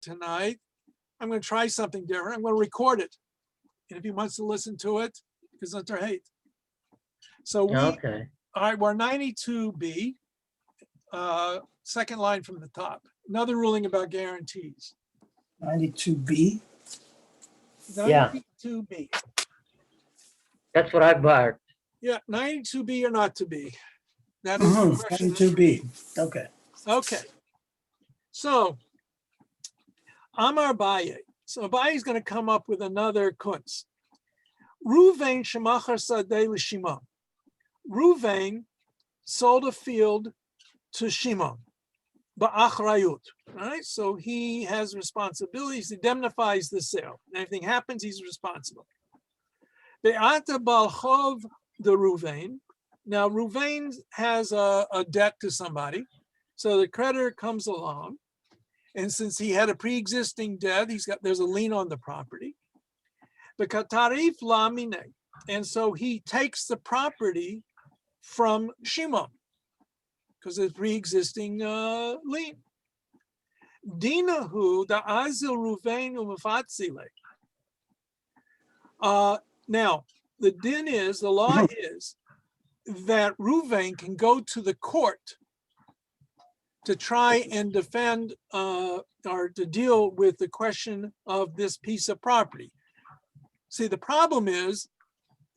tonight. I'm going to try something different. I'm going to record it. And if he wants to listen to it, because that's our hate. So Okay. all right, we're 92B, second line from the top. Another ruling about guarantees. 92B. 92B. That's what I marked. Yeah, 92B or not to be. That is the question. 92B. Okay. Okay. So, Amar Abaye. So Abaye is going to come up with another kunz. Ruvain shemachar sadeh l'Shimon. Ruvain sold a field to Shimon. Ba'achrayut. Right? So he has responsibilities, indemnifies the sale. And if anything happens, he's responsible. Be'ata bal chov the Ruvain. Now Ruvain has a debt to somebody. So the creditor comes along. And since he had a pre-existing debt, there's a lien on the property. The katarif lamine. And so he takes the property from Shimon because it's pre-existing lien. Dinahu da azil Ruvain umafatzile. Now, the din is, the law is that Ruvain can go to the court to try and defend or to deal with the question of this piece of property. See, the problem is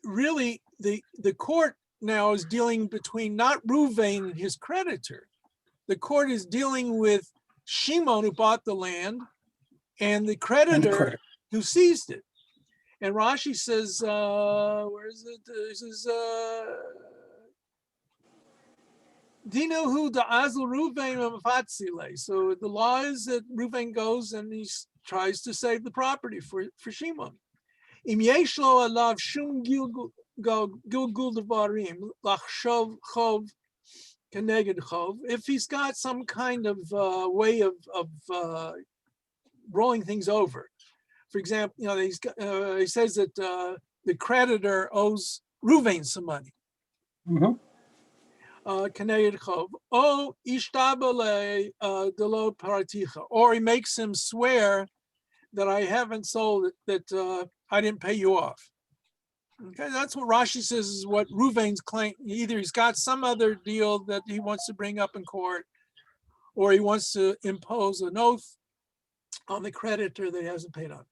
really the court now is dealing between not Ruvain and his creditor. The court is dealing with Shimon, who bought the land, and the creditor who seized it. And Rashi says, where is it? This is Dinohu da Azl Ruvain Mafatzile. So the law is that Ruvain goes and he tries to save the property for Shimon. Im yeshlo alav shum gilgul devarim lachshov chov keneged chov. If he's got some kind of way of rolling things over, for example, he says that the creditor owes Ruvain some money. Or he makes him swear that I haven't sold it, that I didn't pay you off. Okay, that's what Rashi says is what Ruvain's claim. Either he's got some other deal that he wants to bring up in court, or he wants to impose an oath on the creditor that he hasn't paid on.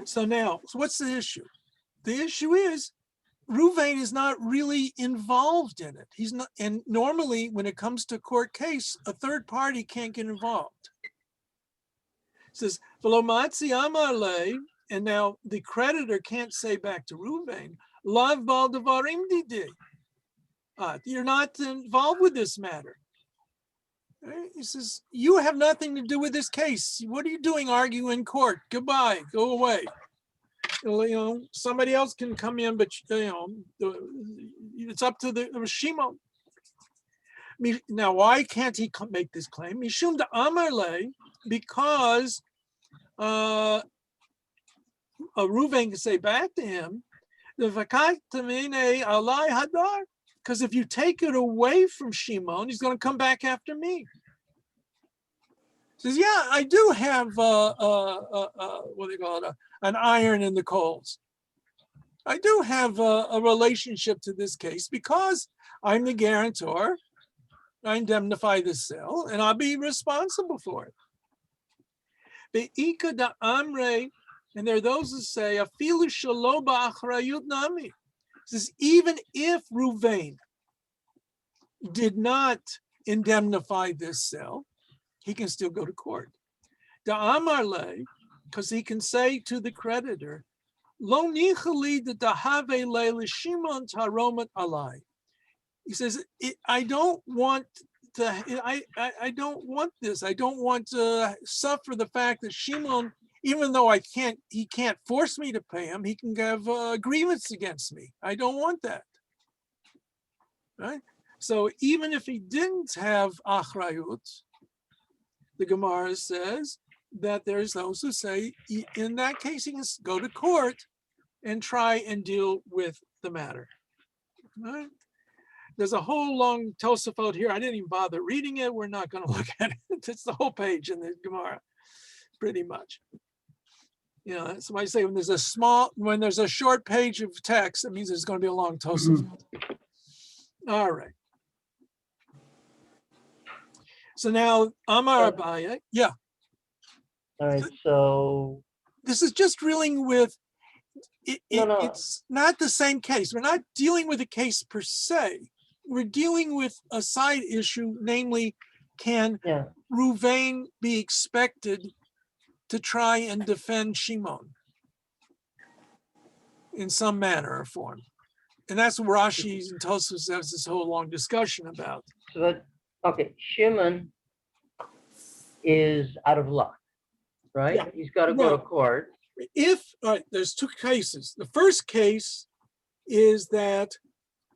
So now, so what's the issue? The issue is Ruvain is not really involved in it. He's not, and normally when it comes to a court case, a third party can't get involved. It says, Velomatzi Amarle, and now the creditor can't say back to Ruvain, Lav bal devarim didi. You're not involved with this matter. Right? He says, you have nothing to do with this case. What are you doing arguing in court? Goodbye, go away. Somebody else can come in, but it's up to the Shimon. Now, why can't he make this claim? Mishum da Amarle, because Ruvain can say back to him, because if you take it away from Shimon, he's going to come back after me. He says, yeah, I do have what do they call it? An iron in the coals. I do have a relationship to this case because I'm the guarantor. I indemnify the sale, and I'll be responsible for it. Be'ika da amre, and there are those who say, afilu shelo ba'achrayut nami. Says even if Ruvain did not indemnify this sale, he can still go to court. Da amarle, because he can say to the creditor, lo nichali de dahave le Shimon taromat alai. He says, I don't want to. I don't want this. I don't want to suffer the fact that Shimon, even though he can't force me to pay him. He can have grievance against me. I don't want that. Right. So even if he didn't have achrayut, the Gemara says that there's those who say in that case he can go to court and try and deal with the matter. Right? There's a whole long Tosafot here. I didn't even bother reading it. We're not going to look at it. It's the whole page in the Gemara. pretty much. You know, somebody say when there's a short page of text, that means there's going to be a long Tosafot. All right. So now Amar Abaye, yeah, All right, so this is just dealing with, No. it's not the same case. We're not dealing with a case per se. We're dealing with a side issue, namely, can yeah, Ruvain be expected to try and defend Shimon in some manner or form? And that's what Rashi and Tosfos has this whole long discussion about. so that, okay, Shimon is out of luck, right? Yeah. He's got to go No. to court. All right, there's two cases. The first case is that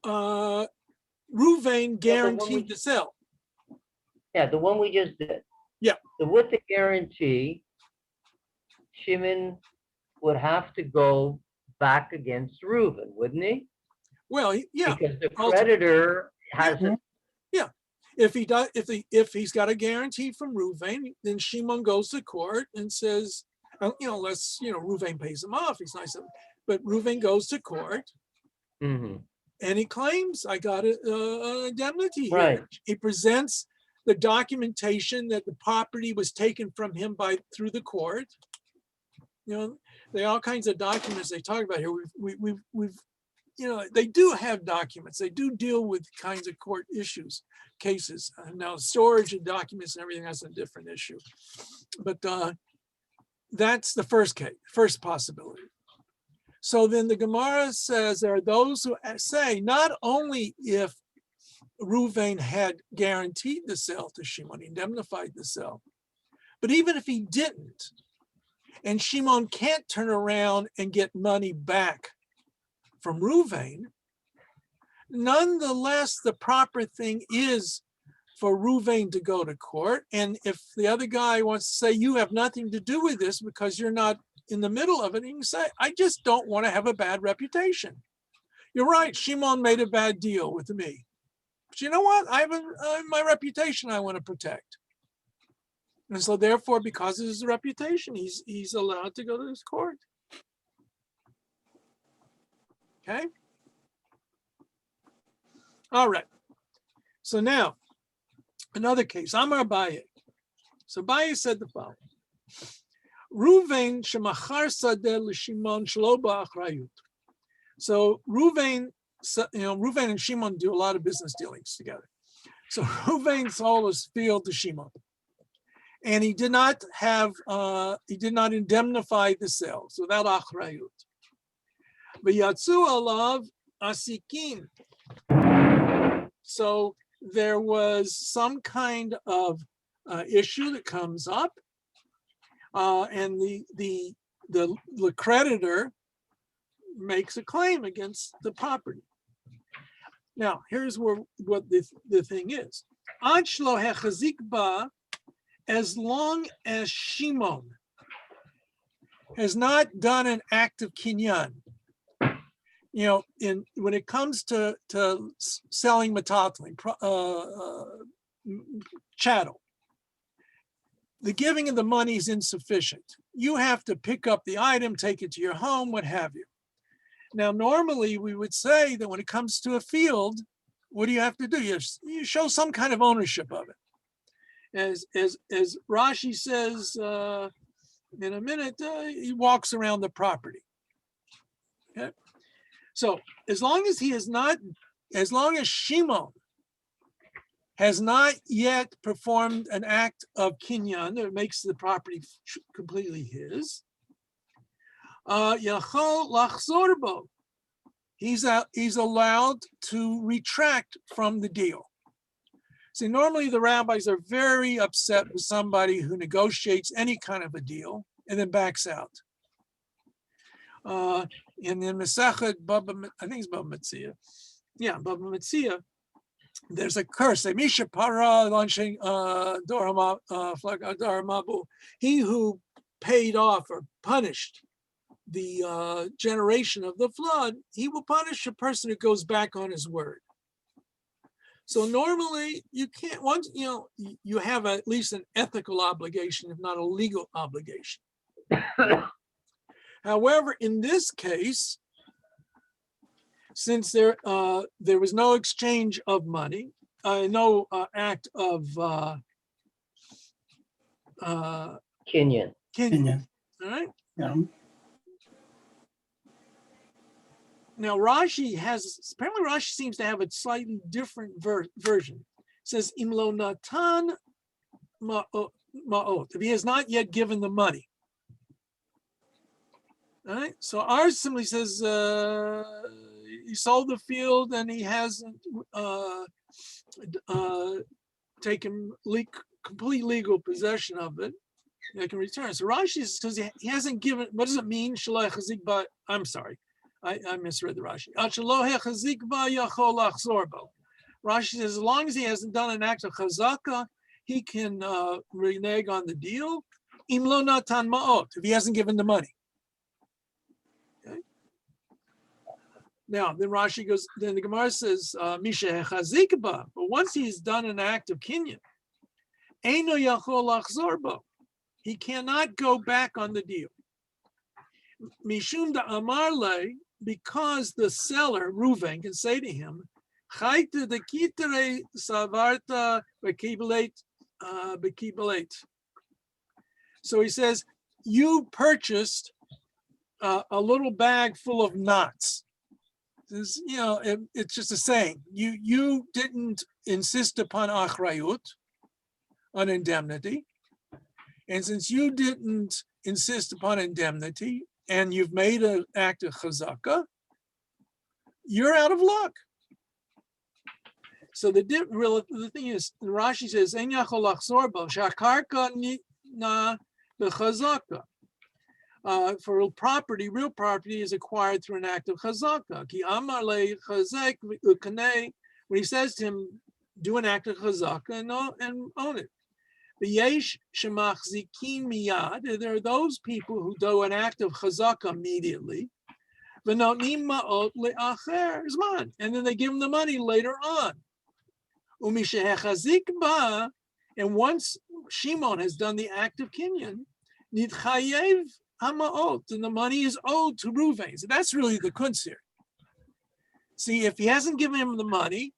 Ruvain guaranteed the sale. Yeah, the one we just did. Yeah. So with the guarantee, Shimon would have to go back against Reuben, wouldn't he? Well, yeah. Because the ultimately. creditor hasn't. Yeah. If if he's got a guarantee from Ruvain, then Shimon goes to court and says, Ruvain pays him off. He's nice. But Ruvain goes to court Mhm. and he claims, I got an indemnity here. Right. He presents the documentation that the property was taken from him through the court. You know, there are all kinds of documents they talk about here. We've they do have documents. They do deal with kinds of court cases. Now, storage of documents and everything, that's a different issue. But that's the first possibility. So then the Gemara says there are those who say not only if Ruvain had guaranteed the sale to Shimon, indemnified the sale, but even if he didn't, and Shimon can't turn around and get money back from Ruvain, nonetheless, the proper thing is for Ruvain to go to court. And if the other guy wants to say, you have nothing to do with this because you're not in the middle of it, he can say, I just don't want to have a bad reputation. You're right, Shimon made a bad deal with me. But you know what? I have my reputation I want to protect. And so therefore, because of his reputation, he's allowed to go to his court. Okay. All right. So now, another case, Amar Abaye. So Abaye said the following. Ruvain shemachar sadeh l'Shimon shelo ba'achrayut. So Ruvain and Shimon do a lot of business dealings together. So Ruvain sold his field to Shimon. And he did not indemnify the sales without achrayut. V'yatzu alav asikin. So there was some kind of issue that comes up, and the creditor makes a claim against the property. Now, here's what the thing is. Ad shelo hechazik ba, as long as Shimon has not done an act of kinyan, when it comes to selling metatling, chattel, the giving of the money is insufficient. You have to pick up the item, take it to your home, what have you. Now, normally we would say that when it comes to a field, what do you have to do? You show some kind of ownership of it. As Rashi says in a minute, he walks around the property. Okay. So as long as Shimon has not yet performed an act of kinyan that makes the property completely his, yachol lachzor bo, he's allowed to retract from the deal. See, normally the rabbis are very upset with somebody who negotiates any kind of a deal and then backs out. In the Masechet Baba, I think it's Baba Metzia. Yeah, Baba Metzia. There's a curse. Misha para launching Doramabu. He who paid off or punished the generation of the flood, he will punish a person who goes back on his word. So normally you can't, once, you have at least an ethical obligation, if not a legal obligation. However, in this case, since there was no exchange of money, no act of Kenyan. kinyan, all right? Yeah. Now Rashi apparently Rashi seems to have a slightly different version. It says imlo natan ma'ot, if he has not yet given the money. All right, so ours simply says he sold the field and he hasn't taken complete legal possession of it. They can return. So Rashi says he hasn't given. What does it mean? I'm sorry, I misread the Rashi. Rashi says as long as he hasn't done an act of chazaka, he can renege on the deal. Im lo natan ma'ot, if he hasn't given the money. Okay. Now, then Rashi goes, then the Gemara says, Misha hechazik ba, but once he's done an act of kinyan, eino yachol lachzor bo, he cannot go back on the deal. Mishum da amarle, because the seller, Reuven, can say to him, Chayte de kitere savarta bekibelet. So he says, you purchased a little bag full of knots. This, it's just a saying. You didn't insist upon achrayut, on indemnity. And since you didn't insist upon indemnity and you've made an act of chazaka, you're out of luck. So the thing is, Rashi says, "En yachol lachzor bo shakarka na bechazaka." For property, real property is acquired through an act of chazaka. Ki amar le chazek ukanei. When he says to him, "Do an act of chazaka and own it." V'yesh shemachzikin miyad. There are those people who do an act of chazaka immediately. V'notnim ma'ot le'acher zman, and then they give him the money later on. Umishehechazik ba, and once Shimon has done the act of kinyan, nitchayev hamaot, and the money is owed to Reuven. So that's really the kunz here. See, if he hasn't given him the money,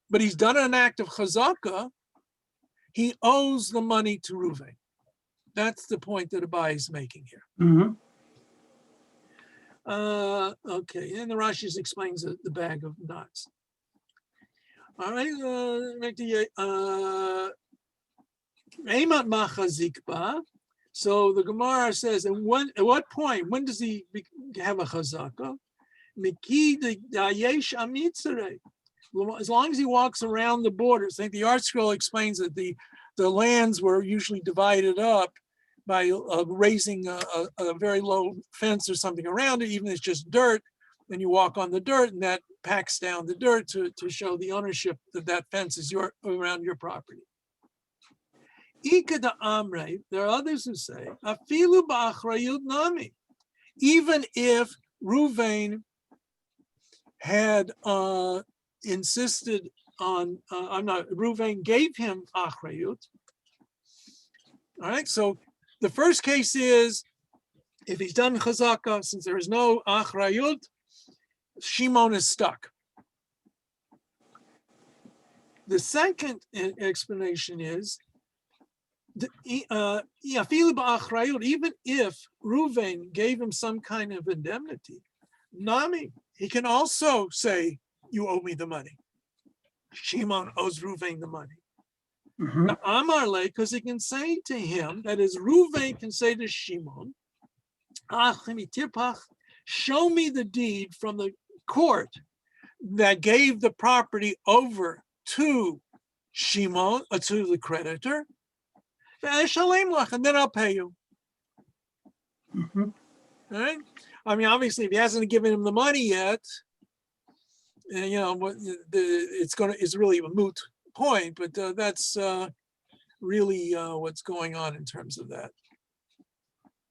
but he's done an act of chazaka, he owes the money to Reuven. That's the point that Abai is making here. Mm-hmm. Okay, and the Rashi explains the bag of knots. All right, so the Gemara says, at what point, when does he have a chazaka? As long as he walks around the borders. I think the Art Scroll explains that the lands were usually divided up by raising a very low fence or something around it, even if it's just dirt, and you walk on the dirt and that packs down the dirt to show the ownership that fence is around your property. There are others who say, afilu ba'achrayut nami, even if Reuven had insisted on, Reuven gave him achrayut. All right, so the first case is, if he's done chazaka, since there is no achrayut, Shimon is stuck. The second explanation is, even if Reuven gave him some kind of indemnity, Nami, he can also say, you owe me the money. Shimon owes Reuven the money. Mm-hmm. Amarle, because he can say to him, that is, Reuven can say to Shimon, show me the deed from the court that gave the property over to Shimon, to the creditor, and then I'll pay you. Mm-hmm. All right? I mean, obviously, if he hasn't given him the money yet, it's really a moot point, but that's really what's going on in terms of that.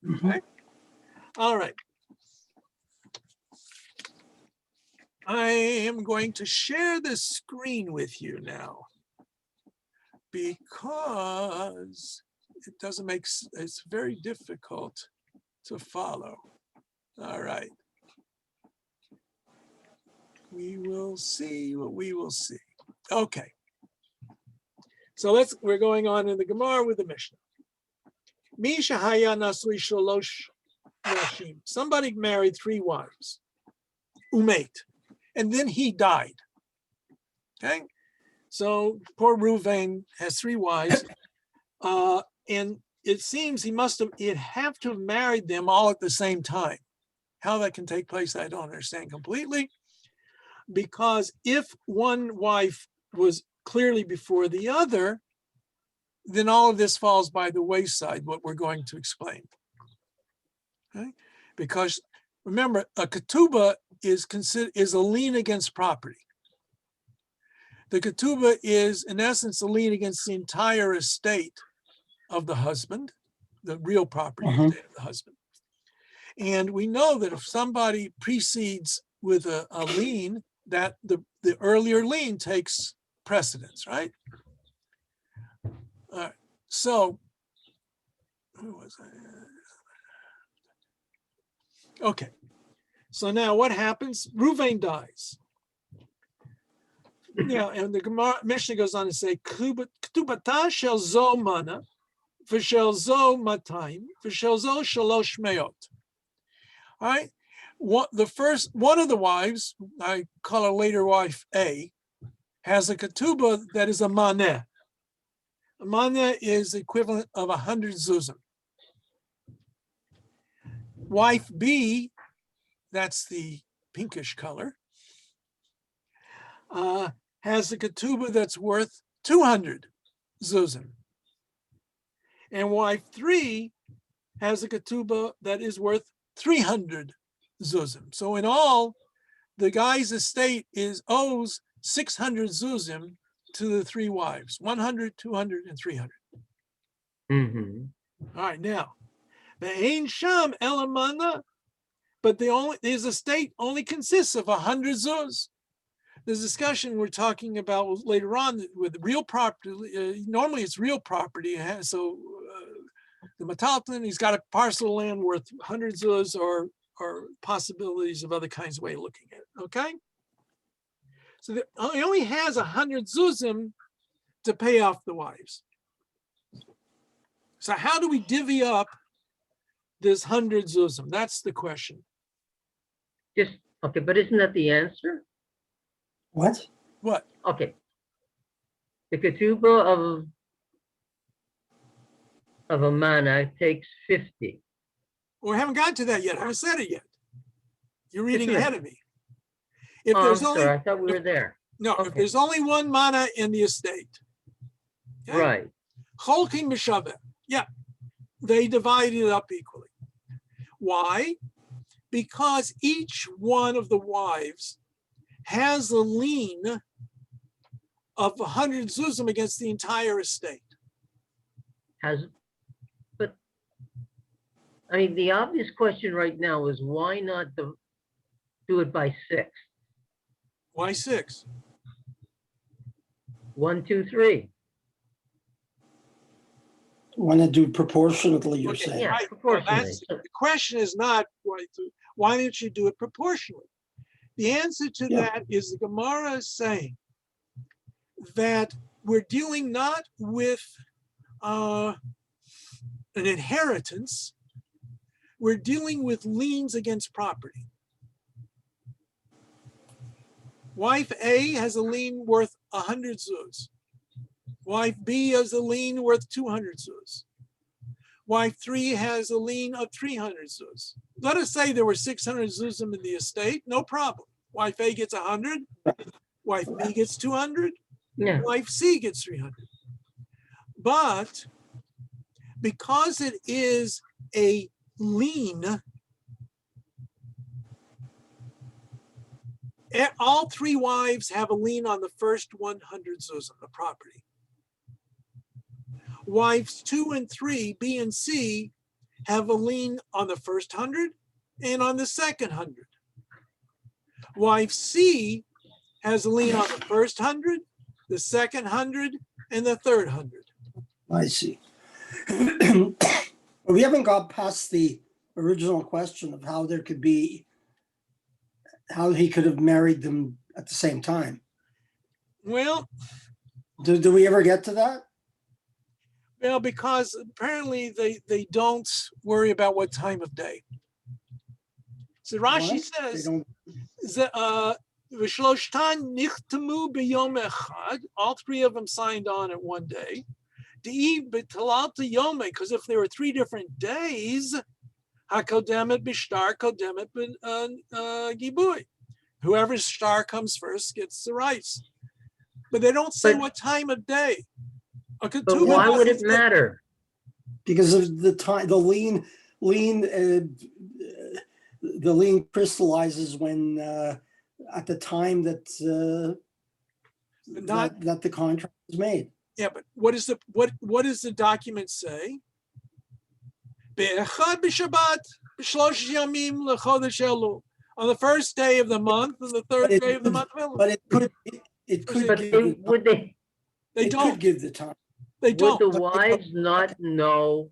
Mm-hmm. Okay? All right. I am going to share the screen with you now because it doesn't make, it's very difficult to follow. All right. We will see what we will see. Okay. So we're going on in the Gemara with the Mishnah. Misha haya nasui shalosh nashim. Somebody married 3 wives. Umate. And then he died. Okay. So poor Reuven has 3 wives. And it seems he'd have to have married them all at the same time. How that can take place, I don't understand completely. Because if one wife was clearly before the other, then all of this falls by the wayside, what we're going to explain. Okay? Because remember, a ketubah is a lien against property. The ketubah is, in essence, a lien against the entire estate of the husband, the real property estate of the husband. And we know that if somebody precedes with a lien, that the earlier lien takes precedence, right? All right. So, who was I? Okay. So now what happens? Reuven dies. Now, and the Gemara Mishnah goes on to say, "Ketubata shel zo mana, v'shel zo matayim, v'shel zo shalosh meot." All right. One of the wives, I call her later wife A, has a ketubah that is a maneh. A maneh is equivalent of 100 zuzim. Wife B, that's the pinkish color, has a ketubah that's worth 200 zuzim. And wife 3 has a ketubah that is worth 300 zuzim. So in all, the guy's estate owes 600 zuzim to the 3 wives, 100, 200, and 300. All right, now, the Ein Sham Elamana, but his estate only consists of 100 zuz. The discussion we're talking about later on with real property, normally it's real property. So the Metalton, he's got a parcel of land worth 100 zuz or possibilities of other kinds of way of looking at it, okay? So he only has 100 zuzim to pay off the wives. So how do we divvy up this 100 zuzim? That's the question. Okay, but isn't that the answer? What? What? Okay. The ketubah of a mana takes 50. Well, we haven't gotten to that yet. I haven't said it yet. You're reading Isn't it? ahead of me. If I'm there's only sorry, I thought we were there. no, if Okay. there's only one mana in the estate, okay? Right. Cholkin mishaveh. Yeah, they divide it up equally. Why? Because each one of the wives has a lien of 100 zuzim against the entire estate. But I mean, the obvious question right now is why not do it by 6? Why 6? 1, 2, 3. Want to do proportionately, you're Okay, saying? Yeah, right. proportionally. The question is not why didn't you do it proportionally? The answer to that is the Gemara is saying that we're dealing not with an inheritance, we're dealing with liens against property. Wife A has a lien worth 100 zuz. Wife B has a lien worth 200 zuz. Wife 3 has a lien of 300 zuz. Let us say there were 600 zuzim in the estate, no problem. Wife A gets 100, wife B gets 200, Yeah. wife C gets 300. But because it is a lien, all 3 wives have a lien on the first 100 zuzim, the property. Wives 2 and 3, B and C, have a lien on the first 100 and on the second 100. Wife C has a lien on the first 100, the second 100, and the third 100. I see. We haven't got past the original question of how there could be, how he could have married them at the same time. Well, Do we ever get to that? because apparently they don't worry about what time of day. So Rashi What? They says, don't, "V'shloshtan nichtemu b'yom echad." All three of them signed on at one day. Because if there were 3 different days, hakodemet b'shtar kodemet gibui. Whoever's star comes first gets the rights. But they don't say But- what time of day. A But ketubah why would doesn't it say- matter? because of the time, the lien crystallizes when, at the time that, Not- that the contract is made. Yeah, but what does the document say? Be'echad b'Shabbat b'shlosh yamim lechodesh Elul. On the first day of the month and the third But it day of the could- month of Elul. But it could But give, they, would they, They it could don't. give the time. They would don't. the wives not know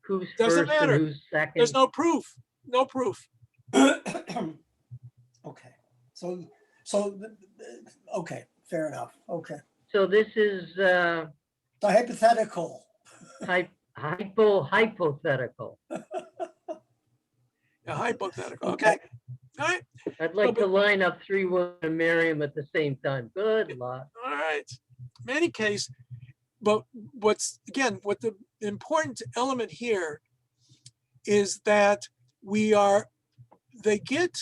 who's Doesn't first and matter. who's second? There's no proof. No proof. Okay, so, okay, fair enough, okay. So this is So hypothetical, hypothetical. A hypothetical. Okay. All right. I'd like but- to line up 3 women and marry them at the same time. Good luck. All right. In any case, but what the important element here is that they get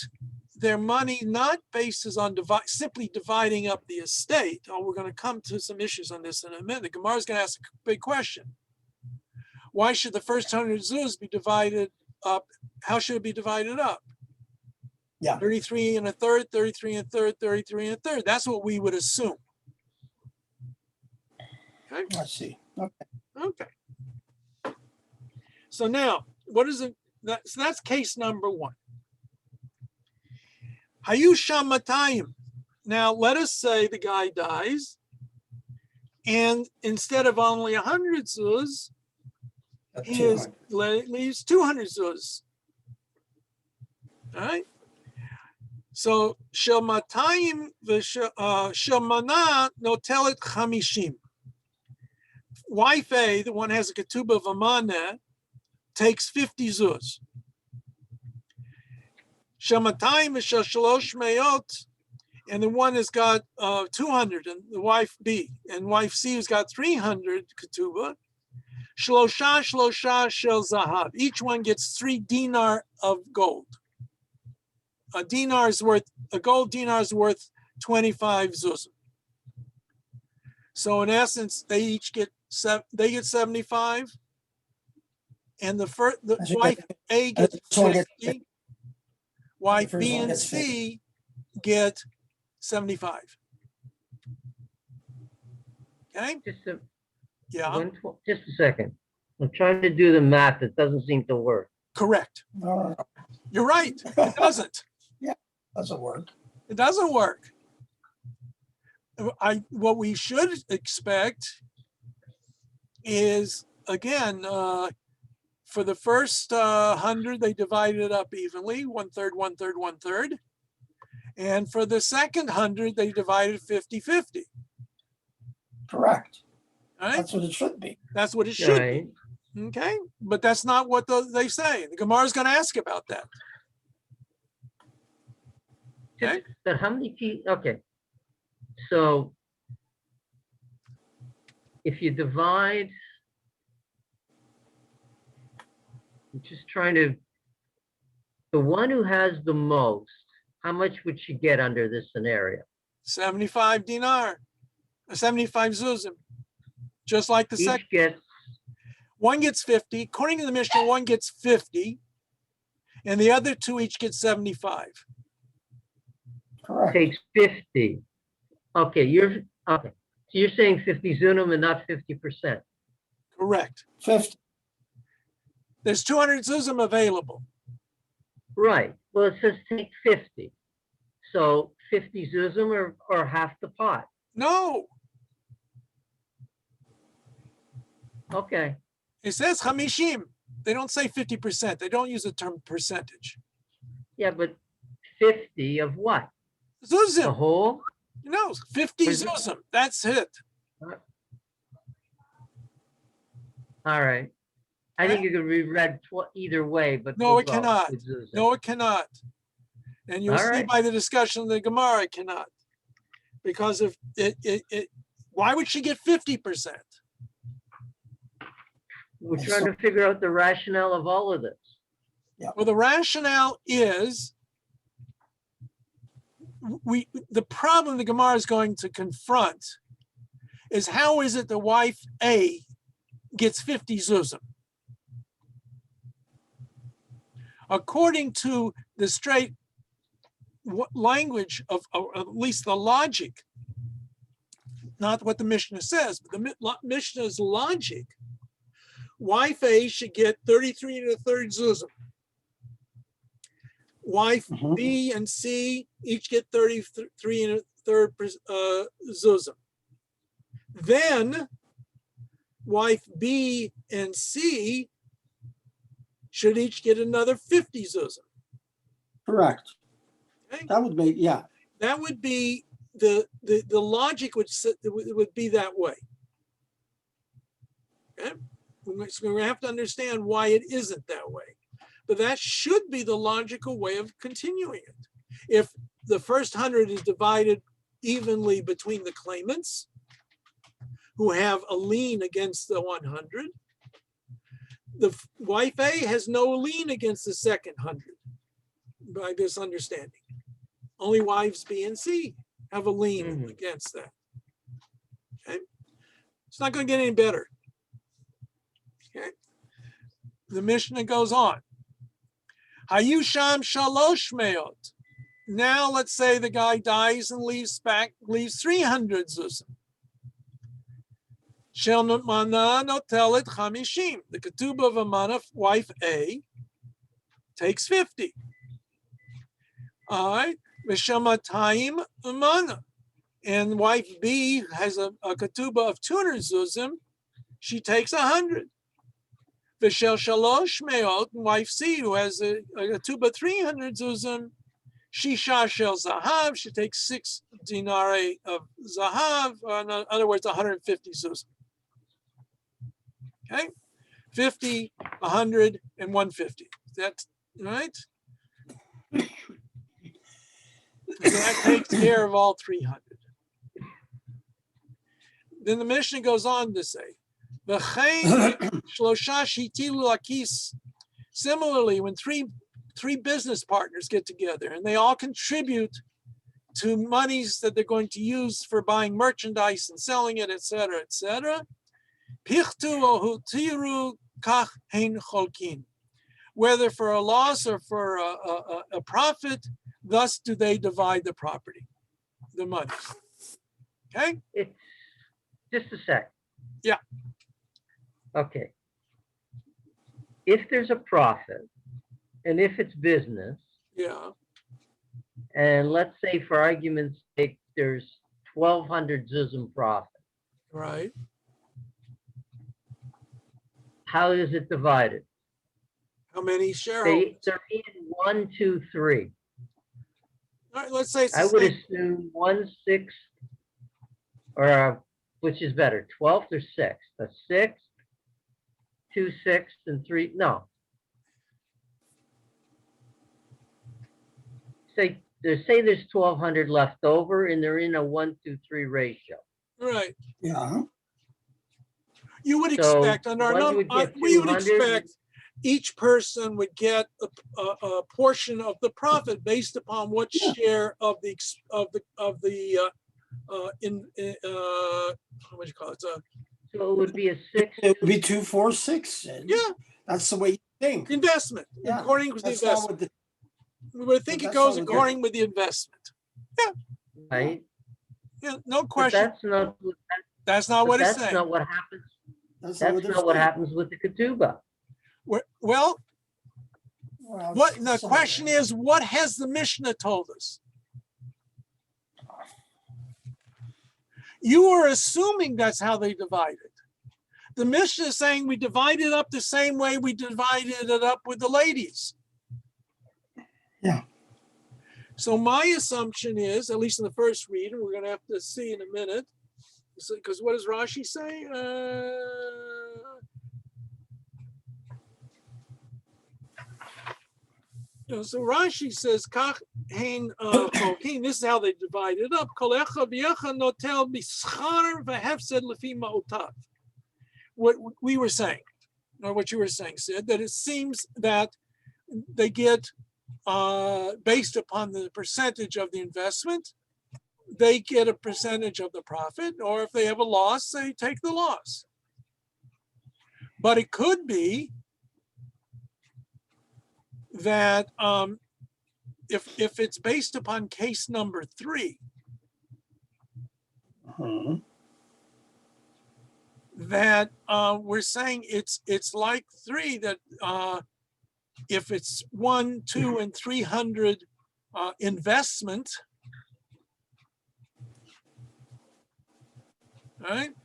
their money not basis on simply dividing up the estate. Oh, we're going to come to some issues on this in a minute. The Gemara is going to ask a big question. Why should the first 100 zuz be divided up? How should it be divided up? Yeah. 33 and a third, 33 and a third, 33 and a third. That's what we would assume. Okay. I see, okay. Okay. So now, what is it? So that's case number 1. Hayusham matayim. Now, let us say the guy dies, and instead of only 100 zuz, he leaves 200 zuz. All right. So Shelmatayim Shelmana notelet chamishim. Wife A, the one has a ketubah of Amana, takes 50 zuz. Shelmatayim Shalosh Meot, and the one has got 200, and the wife B, and wife C has got 300 ketubah. Shlosha shel zahav. Each one gets 3 dinar of gold. A gold dinar is worth 25 zuzim. So in essence, they each get 75, and the wife A gets This one gets 50. Wife first B one and gets 50. C get 75. Okay? Just a second. I'm trying to do the math. It doesn't seem to work. Correct. No, You're right. It doesn't. doesn't work. It doesn't work. What we should expect is, again, for the first 100, they divided it up evenly, 1/3, 1/3, 1/3. And for the second 100, they divided 50-50. Correct. All right? That's what it should be. That's what it should Right. be. Okay? But that's not what they say. The Gemara is going to ask about that. Okay. But how many people? Okay. So if you divide, I'm just trying to, the one who has the most, how much would she get under this scenario? 75 dinar, 75 zuzim. Just like the second. Each gets, One gets 50. According to the Mishnah, one gets 50, and the other 2 each get 75. Correct. takes 50. Okay, okay. So you're saying 50 zunum and not 50%. Correct. 50. There's 200 zuzim available. Right. Well, it says take 50. So 50 zuzim or half the pot. No, Okay. it says chamishim. They don't say 50%. They don't use the term percentage. Yeah, but 50 of what? The Zuzim. whole? No, 50 Where's it? zuzim. That's it. All right. I think it could be read either way, but No, we'll it go cannot. with zuzim. No, it cannot. And you'll All see right. by the discussion of the Gemara, it cannot. Because if why would she get 50%? We're trying to figure out the rationale of all of this. Well, the rationale is the problem the Gemara is going to confront is how is it the wife A gets 50 zuzim? According to the straight language of at least the logic, not what the Mishnah says, but the Mishnah's logic, wife A should get 33 1/3 zuzim. Wife B and C each get 33 1/3 zuzim. Then wife B and C should each get another 50 zuzim. Correct. Okay? That would make, yeah. That would be the logic would be that way. Okay? So we're going to have to understand why it isn't that way. But that should be the logical way of continuing it. If the first 100 is divided evenly between the claimants who have a lien against the 100, the wife A has no lien against the second 100 by this understanding. Only wives B and C have a lien against that. Okay? It's not going to get any better. Okay? The Mishnah goes on. Hayusham shalosh meot. Now let's say the guy dies and leaves 300 zuzim. Shel mana notelet chamishim. The ketubah of Amana, wife A, takes 50. All right. Mishamatayim Amana. And wife B has a ketubah of 200 zuzim. She takes 100. V'shel shalosh meot, wife C, who has a ketubah 300 zuzim, shisha shel zahav, she takes 6 dinare of zahav, in other words, 150 zuzim. Okay, 50, 100, and 150. That's right. That takes care of all 300. Then the Mishnah goes on to say, similarly, when three business partners get together and they all contribute to monies that they're going to use for buying merchandise and selling it, etc., etc., whether for a loss or for a profit, thus do they divide the property, the money. Okay? Just a sec. Yeah. Okay. If there's a profit, and if it's business, yeah, and let's say for argument's sake, there's 1,200 zuzim profit. right. How is it divided? How many shareholders? They're in 1, 2, 3. All right, let's say it's I the would same. assume 1/6, or which is better, 12th or 6th? A 6th, 2/6, and 3. No. Say there's 1,200 left over, and they're in a 1, 2, 3 ratio. Right. Yeah. You would So expect, on our one would get we would 200. expect each person would get a portion of the profit based upon what share of the what do you call it? So it would be a 6. It would be 2, 4, 6. Yeah, That's the way you think. investment, Yeah, according with the That's not investment. what the, We would think it that's goes not what according with the investment. Right? Yeah, no But question. That's not what it's that's saying. not what happens. that's That's they're not what saying. happens with the ketubah. Well, Well, what the it's question similar. is, what has the Mishnah told us? You are assuming that's how they divided. The Mishnah is saying we divided up the same way we divided it up with the ladies. Yeah. So my assumption is, at least in the first read, and we're going to have to see in a minute, because what does Rashi say? So Rashi says, "Kach hein chokin." This is how they divide it up. Kol echad v'echad notel b'schar v'hefsed lefi ma'otav. What we were saying, or what you were saying, Sid, that it seems that they get, based upon the percentage of the investment, they get a percentage of the profit, or if they have a loss, they take the loss. But it could be that if it's based upon case number 3, Mhm. that we're saying it's like 3, that if it's 1, 2, and 300 investment, right?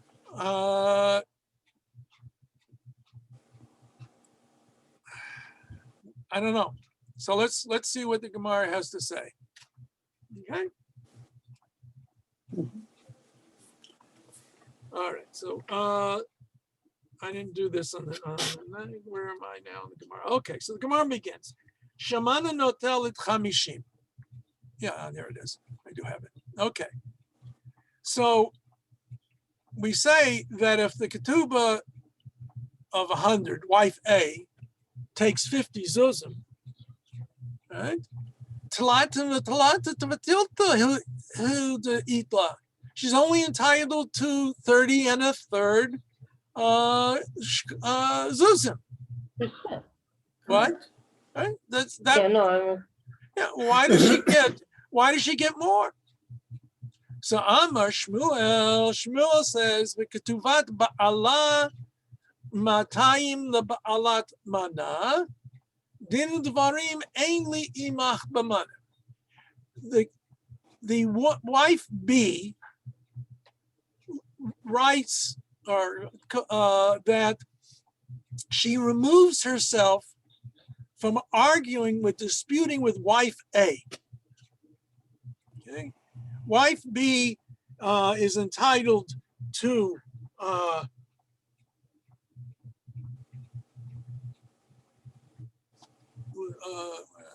I don't know. So let's see what the Gemara has to say. Okay. All right. So I didn't do this on the. Where am I now in the Gemara? Okay. So the Gemara begins. Shamana notel it chamishim. Yeah, there it is. I do have it. Okay. So we say that if the ketubah of 100, wife A, takes 50 zuzim, right? She's only entitled to 30 and a third zuzim. What? Right? That's that. Yeah, no, Yeah. Why does she get more? So Amar Shmuel says, "V'ketuvat ba'ala matayim leba'alat mana, din dvarim ein li imach b'mana." The wife B writes that she removes herself from arguing with, disputing with wife A. Okay. Wife B is entitled to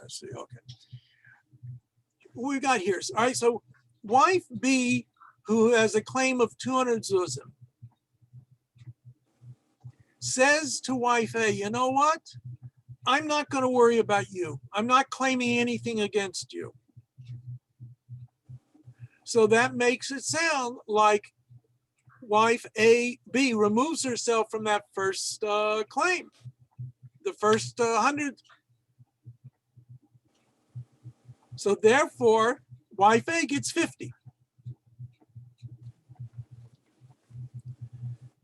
let's see, okay. What we got here? All right, so wife B, who has a claim of 200 zuzim, says to wife A, you know what? I'm not going to worry about you. I'm not claiming anything against you. So that makes it sound like wife B removes herself from that first claim, the first 100. So therefore, wife A gets 50.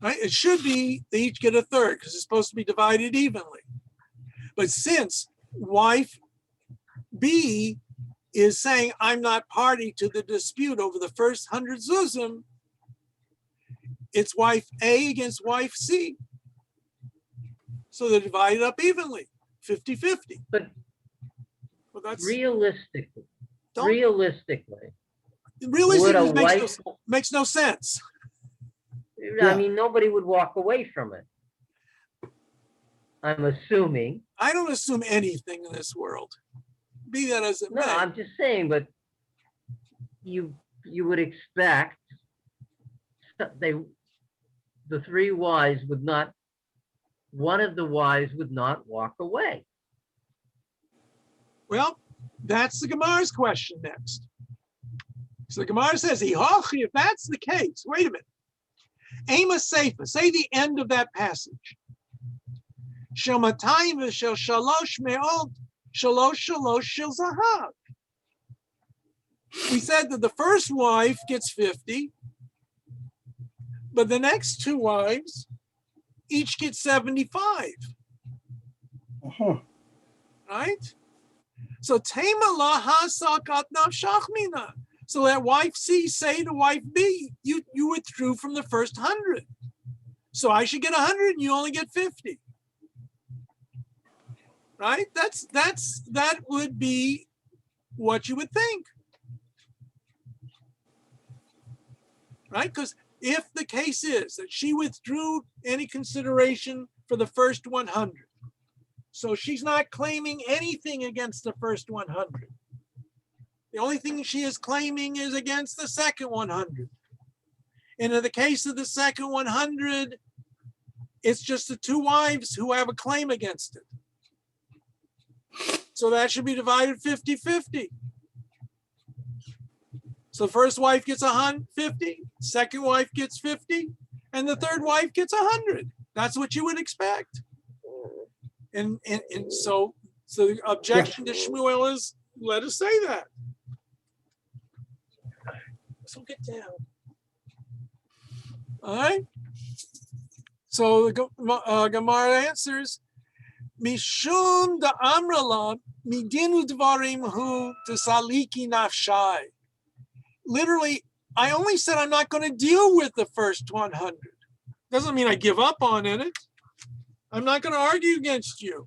Right? It should be they each get a third because it's supposed to be divided evenly. But since wife B is saying, I'm not party to the dispute over the first 100 zuzim, it's wife A against wife C. So they're divided up evenly, 50-50. but Well, that's realistically, makes no sense. I mean, nobody would walk away from it. I'm assuming. I don't assume anything in this world. Be that as it No, may. I'm just saying, but you would expect the 3 wives would not, one of the wives would not walk away. Well, that's the Gemara's question next. So the Gemara says, if that's the case, wait a minute. Ema Seifa, say the end of that passage. Shel matayim v'shel shalosh me'od, shalosh shalosh shel zahav. We said that the first wife gets 50, but the next 2 wives each get 75. Right? So Tema la hasakat nafshach mina. So let wife C say to wife B, you withdrew from the first 100. So I should get 100 and you only get 50. Right? That would be what you would think. Right? Because if the case is that she withdrew any consideration for the first 100, so she's not claiming anything against the first 100. The only thing she is claiming is against the second 100. And in the case of the second 100, it's just the two wives who have a claim against it. So that should be divided 50-50. So first wife gets 150, second wife gets 50, and the third wife gets 100. That's what you would expect. And so the objection to Shmuel is, let us say that. So get down. All right. So the Gemara answers, Mishum da Amrala midinu dvarim hu tesaliki nafshai. Literally, I only said I'm not going to deal with the first 100. Doesn't mean I give up on it. I'm not going to argue against you.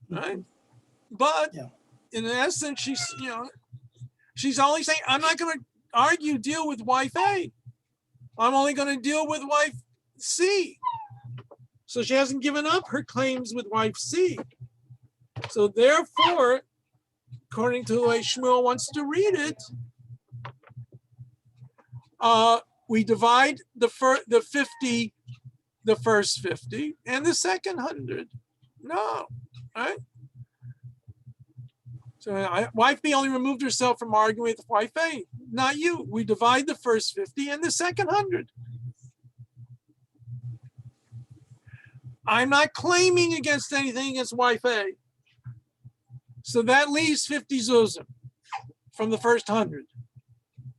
Right? But in essence, she's only saying, I'm not going to deal with wife A. I'm only going to deal with wife C. So she hasn't given up her claims with wife C. So therefore, according to the way Shmuel wants to read it, we divide the first 50 and the second 100. No, right? So wife B only removed herself from arguing with wife A, not you. We divide the first 50 and the second 100. I'm not claiming against anything against wife A. So that leaves 50 zuzim from the first 100.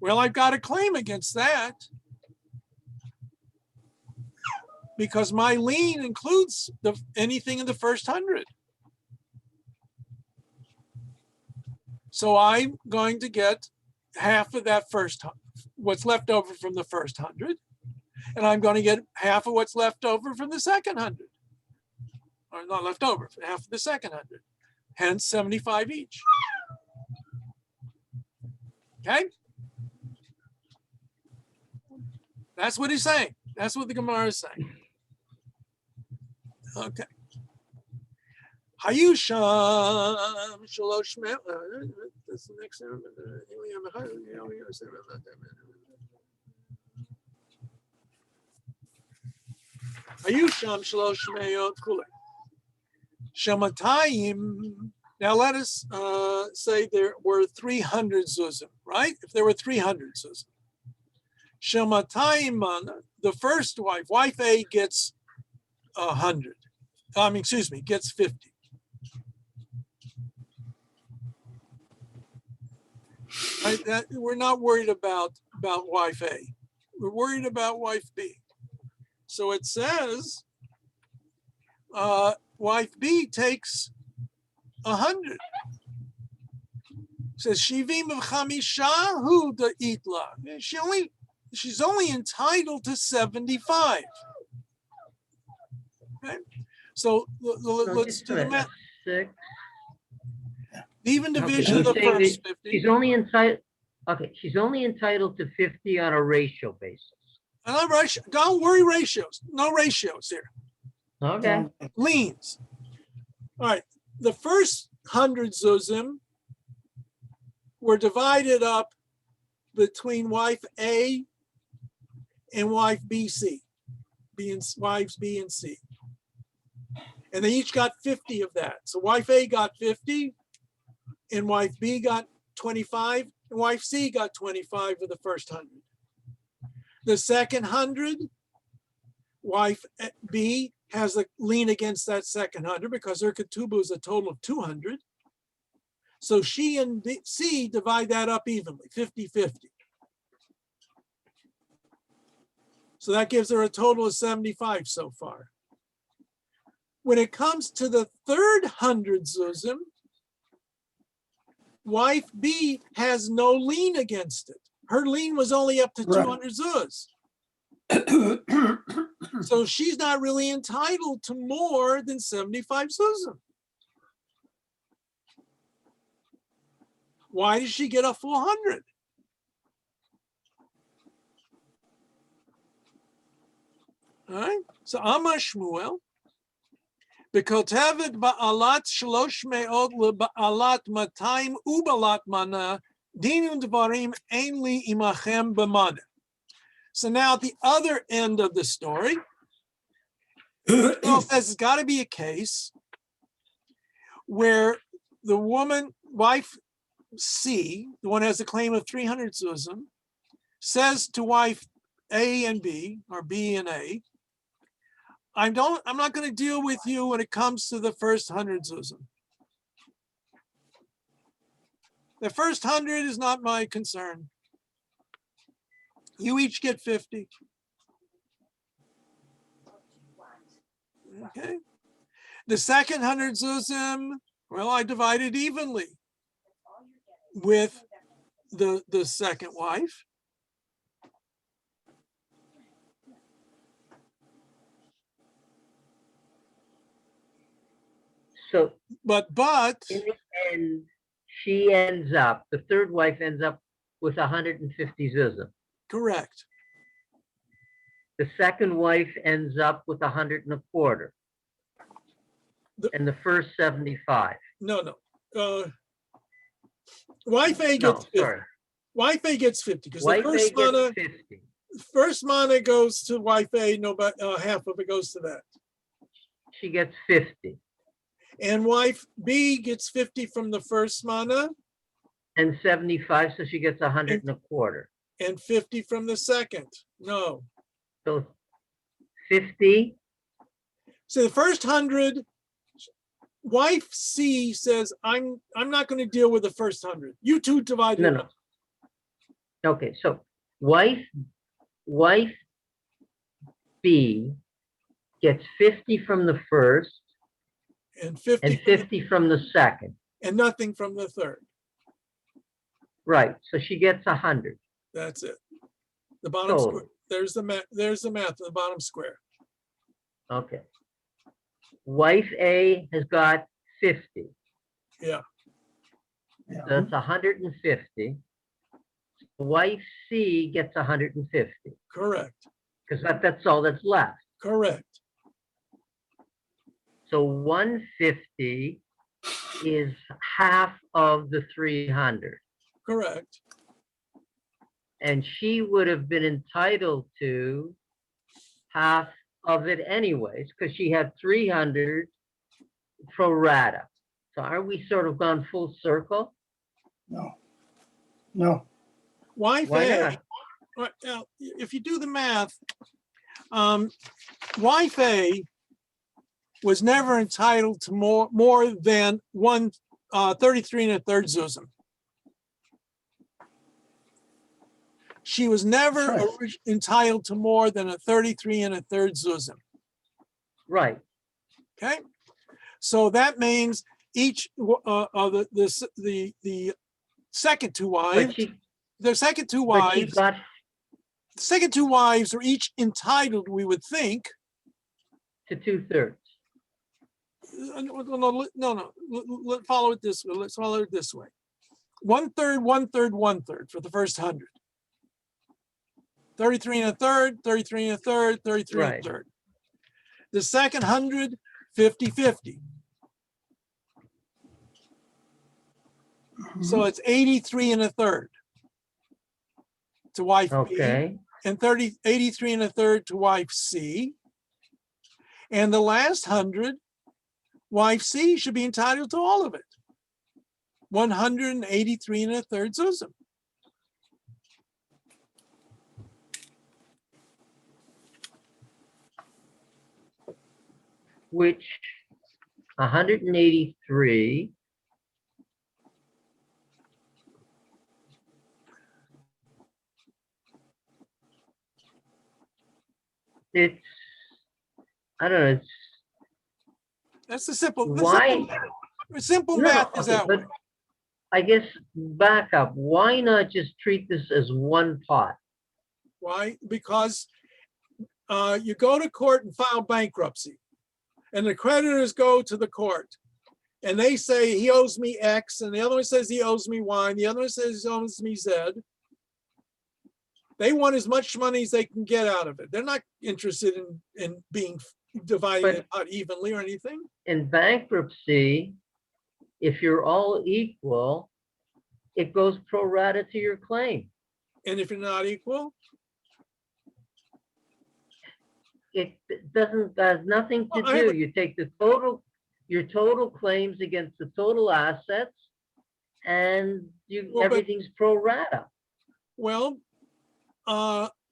Well, I've got a claim against that because my lien includes anything in the first 100. So I'm going to get half of that what's left over from the first 100, and I'm going to get half of what's left over from the second 100. Or not left over, half of the second 100. Hence 75 each. Okay? That's what he's saying. That's what the Gemara is saying. Okay. Hayusham Shalosh. That's the next one. Hayusham Shalosh Meyot Kule. Shamatayim. Now let us say there were 300 zuzim, right? If there were 300 zuzim. Shamatayim, the first wife, wife A gets 100. Gets 50. Right? We're not worried about wife A. We're worried about wife B. So it says wife B takes 100. It says Shivim of Chamishahu the Itla. She's only entitled to 75. Okay. So let's do the math. 6. Even division of the first 50. She's only entitled. Okay, she's only entitled to 50 on a ratio basis. Don't worry ratios. No ratios here. Okay. Liens. All right. The first 100 zuzim were divided up between wife A and wife BC, wives B and C. And they each got 50 of that. So wife A got 50, and wife B got 25, and wife C got 25 of the first 100. The second 100, wife B has a lien against that second 100 because her ketubah is a total of 200. So she and C divide that up evenly, 50-50. So that gives her a total of 75 so far. When it comes to the third 100 zuzim, wife B has no lien against it. Her lien was only up to Right. 200 zuz. So she's not really entitled to more than 75 zuzim. Why does she get a full 100? All right. So Amar Shmuel, B'kotevet ba'alat shlosh me'od leba'alat matayim u'ba'alat mana dinu dvarim ein li imachem b'mana. So now at the other end of the story, it says it's got to be a case where the woman, wife C, the one who has a claim of 300 zuzim, says to wife A and B, or B and A, I'm not going to deal with you when it comes to the first 100 zuzim. The first 100 is not my concern. You each get 50. Okay. The second 100 zuzim, well, I divided evenly with the second wife. So But in the end, she ends up, the third wife ends up with 150 zuzim. correct. The second wife ends up with 100 and a quarter. And the first 75. No. Wife A No, gets 50. sorry. Wife A gets 50 because the Wife A first gets mana, 50. first mana goes to wife A. No, but half of it goes to that. She gets 50. And wife B gets 50 from the first mana And 75, so she gets 100 and a quarter. and 50 from the second. No. So 50, So the first 100, wife C says, I'm not going to deal with the first 100. You two divide it no. up. Okay, so wife B gets 50 from the first And 50, and 50 from the second. and nothing from the third. Right, so she gets 100. That's it. The bottom Total. square. There's the math in the bottom square. Okay. Wife A has got 50. Yeah. Yeah. So it's 150. Wife C gets 150 Correct. because that's all that's left. Correct. So 150 is half of the 300. Correct. And she would have been entitled to half of it anyways, because she had 300 pro rata. So are we sort of gone full circle? No. Wife Why A, not? right, now, if you do the math, wife A was never entitled to more than 33 1/3 zuzim. She was never Right. entitled to more than a 33 1/3 zuzim. Right. Okay, so that means each the second two wives, But she the second two but she wives, got the second two wives are each entitled, we would think. to 2/3. No. Let's follow it this way. Let's follow it this way. 1/3, 1/3, 1/3 for the first 100. 33 1/3, 33 1/3, 33 Right. 1/3. The second 100, 50-50. So it's 83 1/3 to wife B, Okay. and 83 1/3 to wife C. And the last 100, wife C should be entitled to all of it. 183 1/3 zuzim. Which 183 it's I don't know, it's That's the simple. why Simple no, math is okay, that way. but I guess back up. Why not just treat this as one pot? Why? Because you go to court and file bankruptcy, and the creditors go to the court, and they say he owes me X, and the other one says he owes me Y, and the other one says he owes me Z. They want as much money as they can get out of it. They're not interested in being dividing it out evenly or anything. In bankruptcy, if you're all equal, it goes pro rata to your claim. And if you're not equal, It has nothing to Well, do. You take your total claims against the total assets, and Well, but- everything's pro rata. well,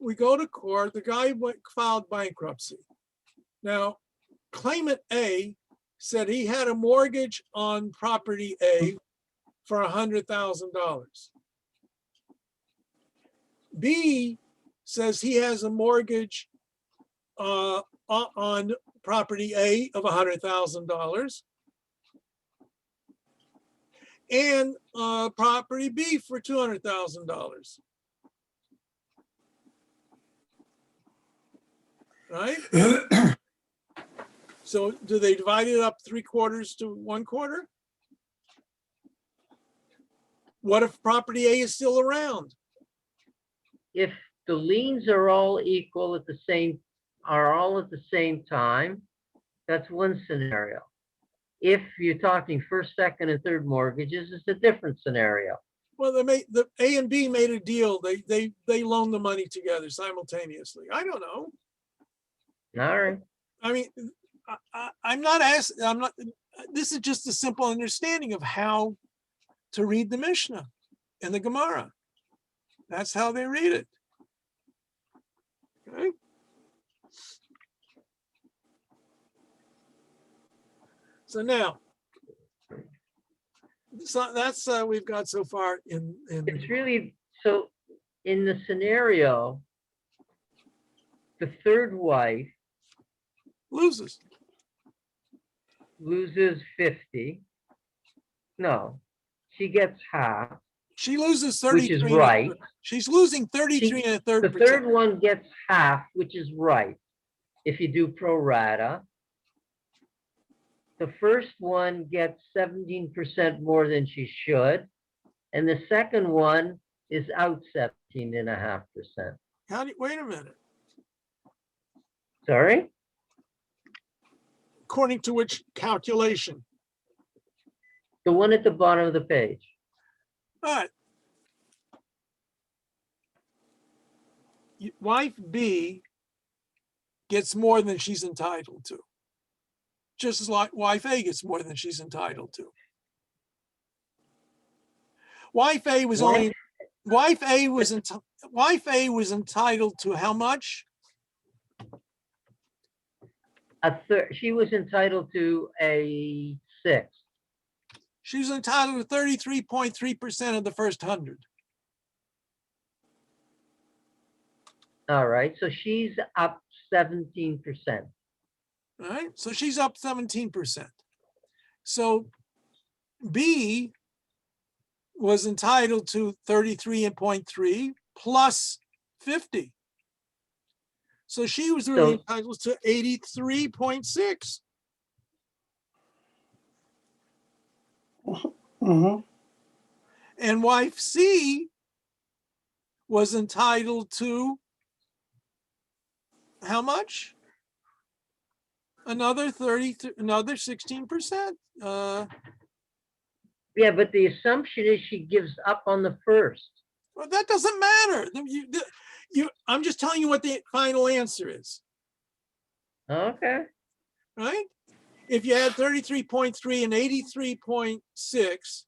we go to court, the guy filed bankruptcy. Now, claimant A said he had a mortgage on property A for $100,000. B says he has a mortgage on property A of $100,000 and property B for $200,000. Right? So do they divide it up 3/4 to 1/4? What if property A is still around? If the liens are all equal at the same time, that's one scenario. If you're talking first, second, and third mortgages, it's a different scenario. Well, the A and B made a deal. They loaned the money together simultaneously. I don't know. All right. I mean, I'm not asking. I'm not. This is just a simple understanding of how to read the Mishnah and the Gemara. That's how they read it. Okay. So now, so that's we've got so far in. It's really, so in the scenario, the third wife Loses. loses 50. No, she gets half. She loses Which 33. is right. She's losing 33 and a third. The third one gets half, which is right. If you do pro rata, the first one gets 17% more than she should, and the second one is out 17.5%. How do you, wait a minute. Sorry? According to which calculation? The one at the bottom of the page. All right. Wife B gets more than she's entitled to. Just as like wife A gets more than she's entitled to. Wife A was only, wife A was entitled to how much? She was entitled to a 6. She was entitled to 33.3% of the first 100. All right, so she's up 17%. All right, so she's up 17%. So B was entitled to 33.3 plus 50. So she was really entitled to 83.6. Mm-hmm. And wife C was entitled to how much? Another 16%. Yeah, but the assumption is she gives up on the first. Well, that doesn't matter. I'm just telling you what the final answer is. Okay. Right? If you add 33.3 and 83.6.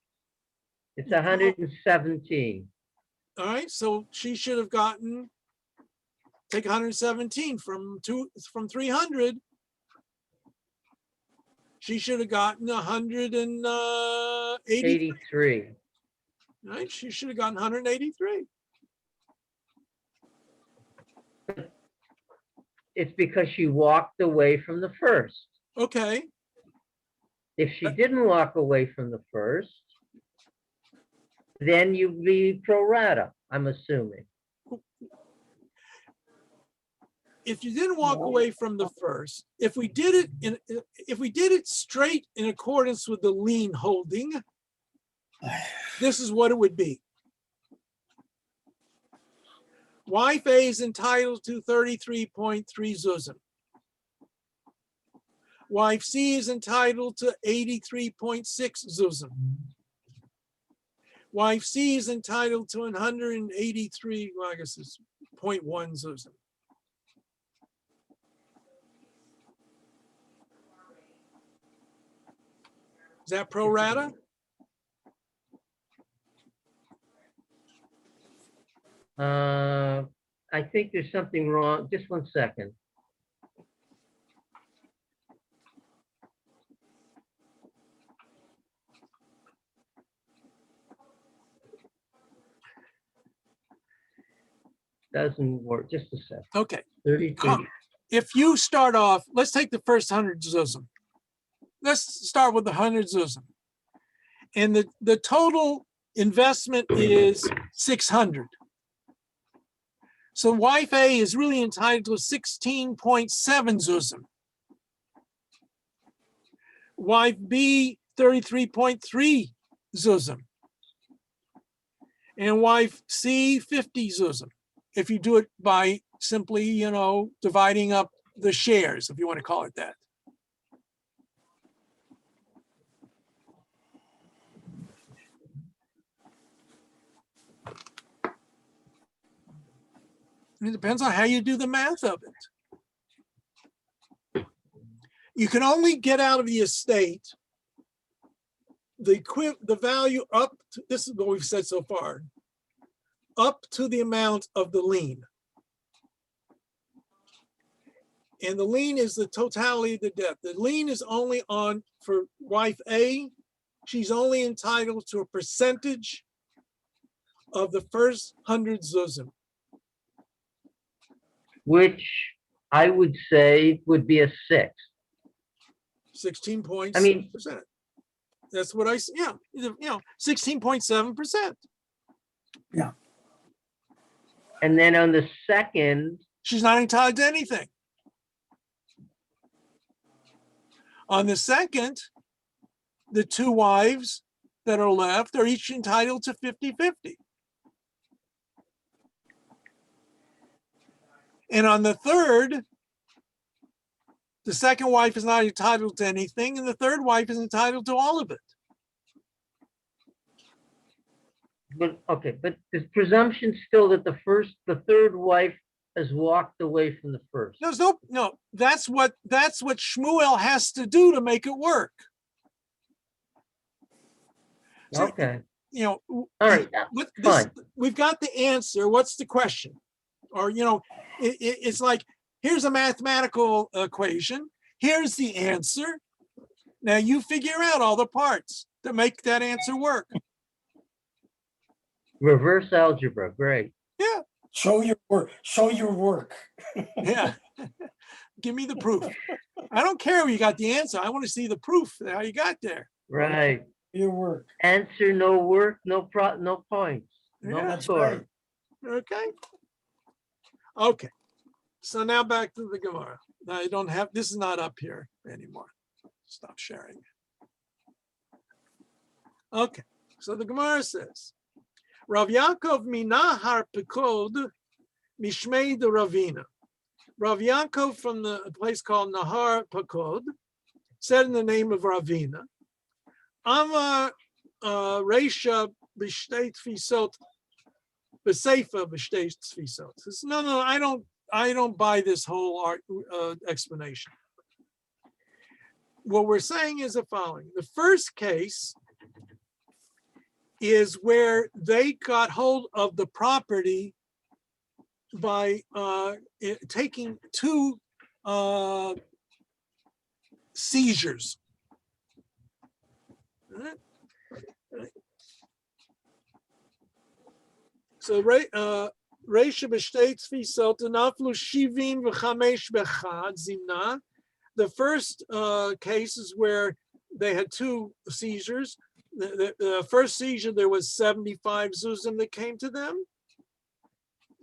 It's 117. All right, so she should have gotten, take 117 from 300. She should have gotten 180. 83. Right? She should have gotten 183. It's because she walked away from the first. Okay. If she didn't walk away from the first, then you be pro rata, I'm assuming. If you didn't walk away from the first, if we did it straight in accordance with the lien holding, this is what it would be. Wife A is entitled to 33.3 zuzim. Wife C is entitled to 83.6 zuzim. Wife C is entitled to 183, well, I guess it's 0.1 zuzim. Is that pro rata? I think there's something wrong. Just 1 second. Doesn't work. Just a second. Okay. 33. If you start off, let's take the first 100 zuzim. Let's start with the 100 zuzim. And the total investment is 600. So wife A is really entitled to 16.7 zuzim. Wife B, 33.3 zuzim. And wife C, 50 zuzim. If you do it by simply, dividing up the shares, if you want to call it that. It depends on how you do the math of it. You can only get out of the estate the value up to, this is what we've said so far, up to the amount of the lien. And the lien is the totality of the debt. The lien is only on, for wife A, she's only entitled to a percentage of the first 100 zuzim. Which I would say would be a 6. 16.7%. I mean, that's what 16.7%. Yeah. And then on the second, She's not entitled to anything. On the second, the two wives that are left are each entitled to 50-50. And on the third, the second wife is not entitled to anything, and the third wife is entitled to all of it. but the presumption still that the third wife has walked away from the first. No, that's what Shmuel has to do to make it work. So, Okay. All right, fine. We've got the answer. What's the question? Or, it's like, here's a mathematical equation. Here's the answer. Now you figure out all the parts to make that answer work. Reverse algebra, great. Yeah. Show your work. Show your work. Yeah. Give me the proof. I don't care if you got the answer. I want to see the proof how you got there. Right. Your work. Answer, no work, no points. No Yeah, That's score. right. Okay. Okay. So now back to the Gemara. Now I don't have, this is not up here anymore. Stop sharing. Okay. So the Gemara says, Rav Yaakov minahar pekod mishmei de Ravina. Rav Yaakov from the place called Nahar Pekod said in the name of Ravina, Amar Reisha b'shtei tfisot b'seifa b'shtei tfisot. Says, no, I don't buy this whole explanation. What we're saying is the following. The first case is where they got hold of the property by taking two seizures. Right? So Reisha b'shtei tfisot naflu shivim v'chamesh bechad zimna. The first case is where they had two seizures. the first seizure, there was 75 zuzim that came to them.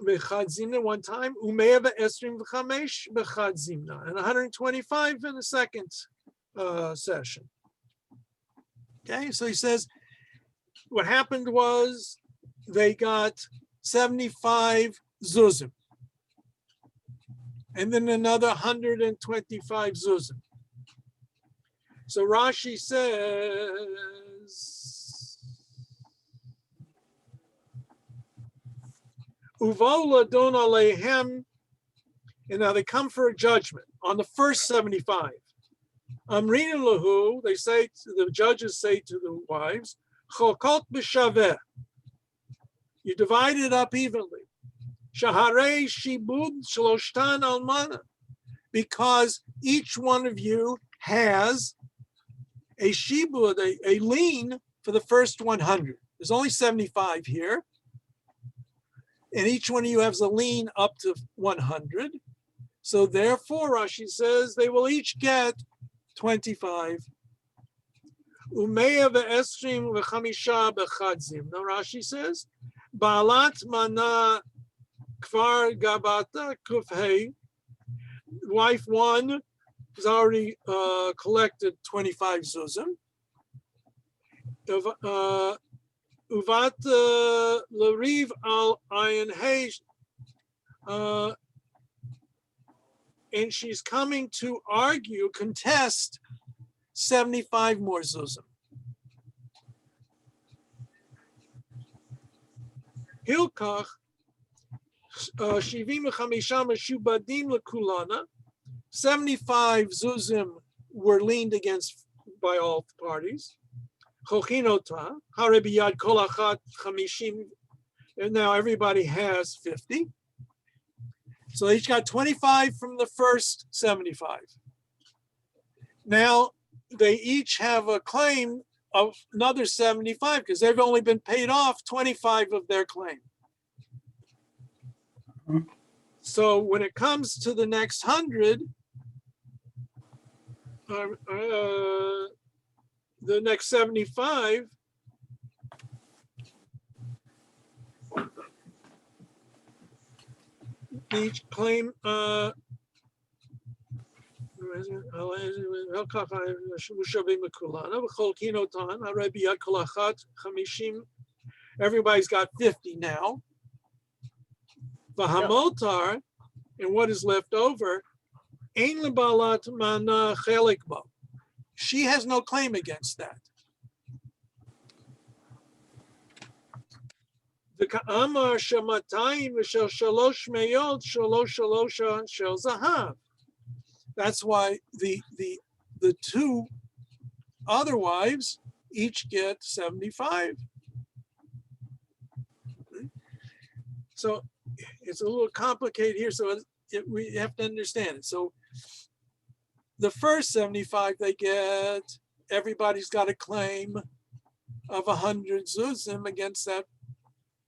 B'chad zimna one time, umeya be'esrim v'chamesh b'chad zimna, and 125 in the second session. Okay, so he says, what happened was they got 75 zuzim, and then another 125 zuzim. So Rashi says, Uvola don alehem, and now they come for a judgment on the first 75. Amrina lahu, they say, the judges say to the wives, Chokot b'shaveh, you divide it up evenly. Shaharei shibud shloshtan almana, because each one of you has a shibud, a lien for the first 100. There's only 75 here. And each one of you has a lien up to 100. So therefore, Rashi says, they will each get 25. Umeya ve'esrim v'chamisha b'chadzim. Now Rashi says, Ba'alat mana kvar gabata kufhei. Wife one has already collected 25 zuzim. Uvat lariv al ayin hey, and she's coming to argue, contest 75 more zuzim. Hilkach shivim v'chamisha meshubadim lekulana. 75 zuzim were leaned against by all parties. Chochinota, haribiyad kol achat chamishim, and now everybody has 50. So they each got 25 from the first 75. Now they each have a claim of another 75 because they've only been paid off 25 of their claim. So when it comes to the next 100, the next 75, each claim everybody's got 50 now. Vahamotar, and what is left over, ein lebalat mana chelik bo. She has no claim against that. The ka'amar shamatayim v'shel shalosh meyot shalosh shalosha shel zahav. That's why the two other wives each get 75. So it's a little complicated here. So we have to understand it. So the first 75 they get, everybody's got a claim of 100 zuzim against that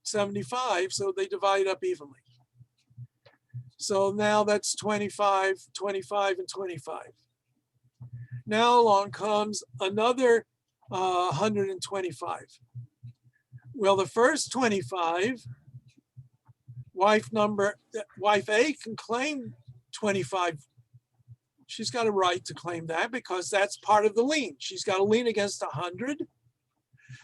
75, so they divide up evenly. So now that's 25, 25, and 25. Now along comes another 125. Well, the first 25, wife A can claim 25. She's got a right to claim that because that's part of the lien. She's got a lien against 100.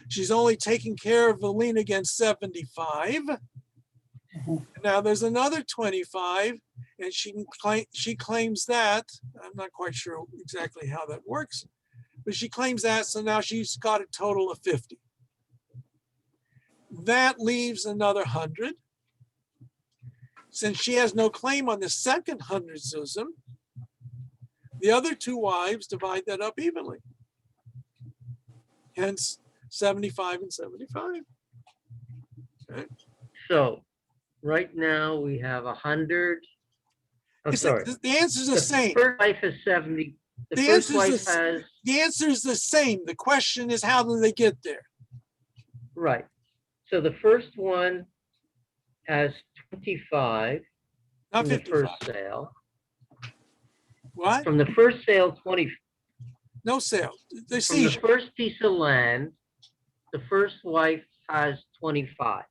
She's only taking care of the lien against 75. Now there's another 25, and she claims that. I'm not quite sure exactly how that works, but she claims that, so now she's got a total of 50. That leaves another 100. Since she has no claim on the second 100 zuzim, the other two wives divide that up evenly. Hence 75 and 75. Okay. So right now we have 100. I'm sorry. The answer is the same. First wife is 70. The first wife has. The answer is the same. The question is, how do they get there? Right. So the first one has 25 Not from the 55. first sale. What? From the first sale, 20. No sale. The From the seizure. first piece of land, the first wife has 25.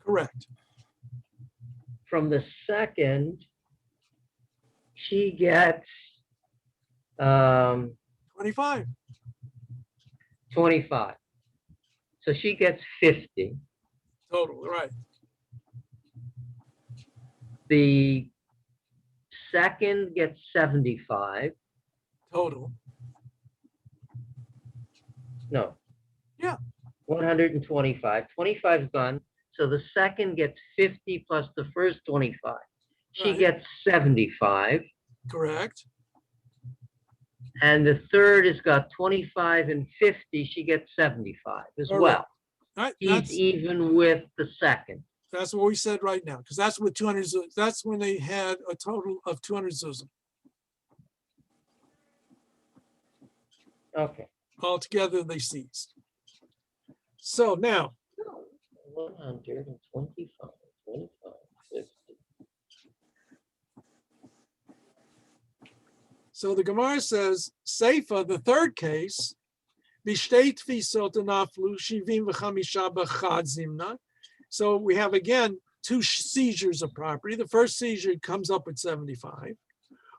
Correct. From the second, she gets 25. 25. So she gets 50. Total, right. The second gets 75. Total. No. Yeah. 125. 25 is gone. So the second gets 50 plus the first 25. She Right. gets 75. Correct. And the third has got 25 and 50. She gets 75 as Correct. well. Right. He's even with the second. That's what we said right now, because that's what 200, that's when they had a total of 200 zuzim. Okay. Altogether, they seized. So now, 125, 25, 50. so the Gemara says, Seifa, the third case, Bishtei tfisot naflu shivim v'chamisha b'chad zimna. So we have again two seizures of property. The first seizure comes up with 75.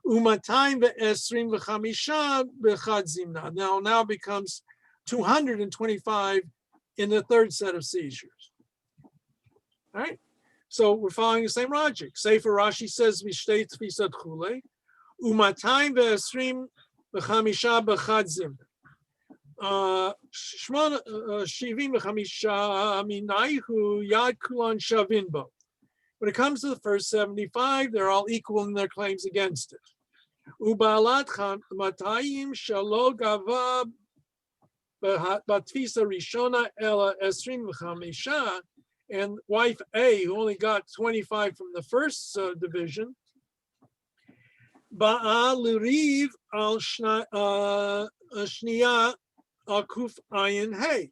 Umatayim ve'esrim v'chamisha b'chad zimna. Now becomes 225 in the third set of seizures. All right. So we're following the same logic. Sefer Rashi says Bishtei tfisot chule. Umatayim ve'esrim v'chamisha b'chad zimna. Shivim v'chamisha minayhu yad kulan shavin bo. When it comes to the first 75, they're all equal in their claims against it. Ubalat matayim shalo gava batfisa rishona ela esrim v'chamisha, and wife A, who only got 25 from the first division, ba'a luriv al shniya Kuf Ayin Hey.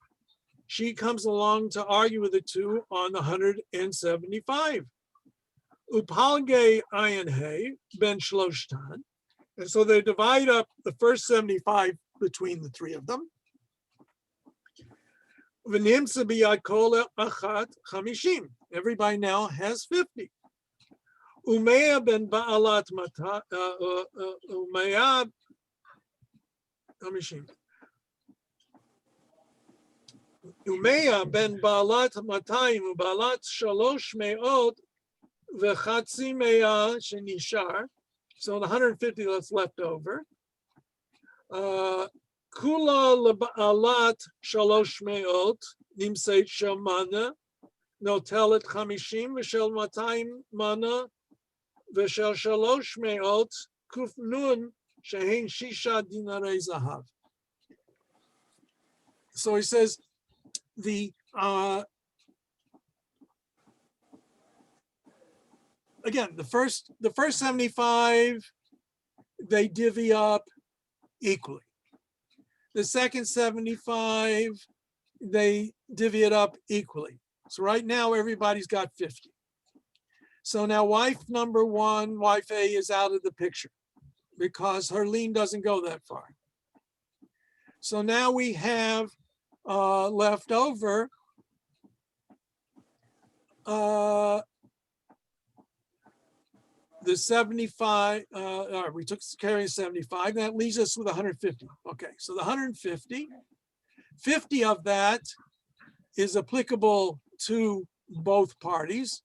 She comes along to argue with the two on the 175. Upalge Ayin Hey Ben Shloshtan. And so they divide up the first 75 between the three of them. V'nimtza biyad kol achat chamishim. Everybody now has 50. Umeya ben ba'alat mata umeya chamishim. Umeya ben Baalat Matayim Baalat Shalosh Me'ot V'chatzi Me'ah Shenishar. So the 150 that's left over. Kula Baalat Shalosh Me'ot Nimseit Shel Mana Notelet Chamishim V'Shel Matayim Mana V'Shel Shalosh Me'ot Kuf Nun Shehin Shisha Dinarei Zahav. So he says, again, the first 75 they divvy up equally. The second 75 they divvy it up equally. So right now everybody's got 50. So now wife number one, wife A, is out of the picture because her lien doesn't go that far. So now we have left over the 75, we took care of 75, that leaves us with 150. Okay, so the 150, 50 of that is applicable to both parties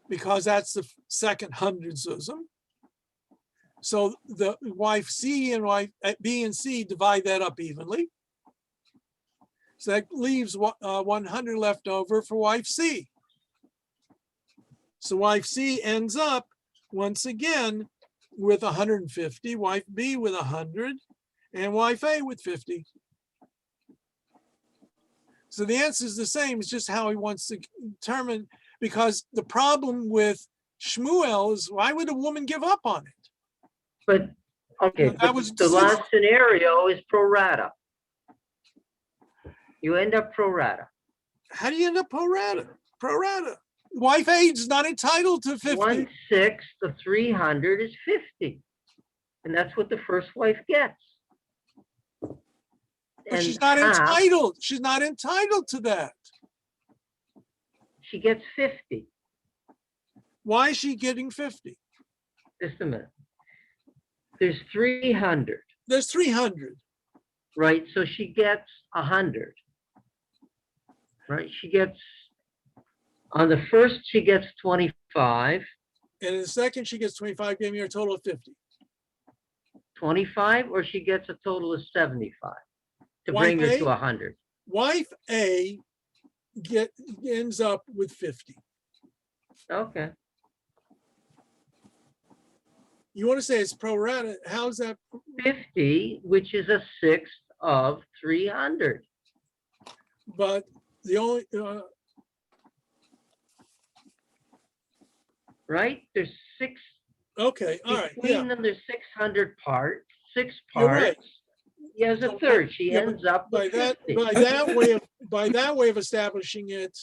because that's the second 100 zuzim. So the wife C and wife B and C divide that up evenly. So that leaves 100 left over for wife C. So wife C ends up once again with 150, wife B with 100, and wife A with 50. So the answer is the same. It's just how he wants to determine, because the problem with Shmuel is, why would a woman give up on it? But okay, That but was the last scenario is pro rata. You end up pro rata. How do you end up pro rata? Pro rata. Wife A is not entitled to 50. 1/6 of 300 is 50. And that's what the first wife gets. But and she's not half, entitled. She's not entitled to that. she gets 50. Why is she getting 50? Just a minute. There's 300, There's 300. right? So she gets 100, right? She gets, on the first, she gets 25. And in the second, she gets 25, giving her a total of 50. 25, or she gets a total of 75 to Wife bring her A? to 100. Wife A ends up with 50. Okay. You want to say it's pro rata? How's that? 50, which is a sixth of 300. But the only Right? There's six, okay, all right, between yeah, them, there's 600 parts, six you're right. parts. He has a third. She Yeah, but ends up by with that 50. by that way of establishing it,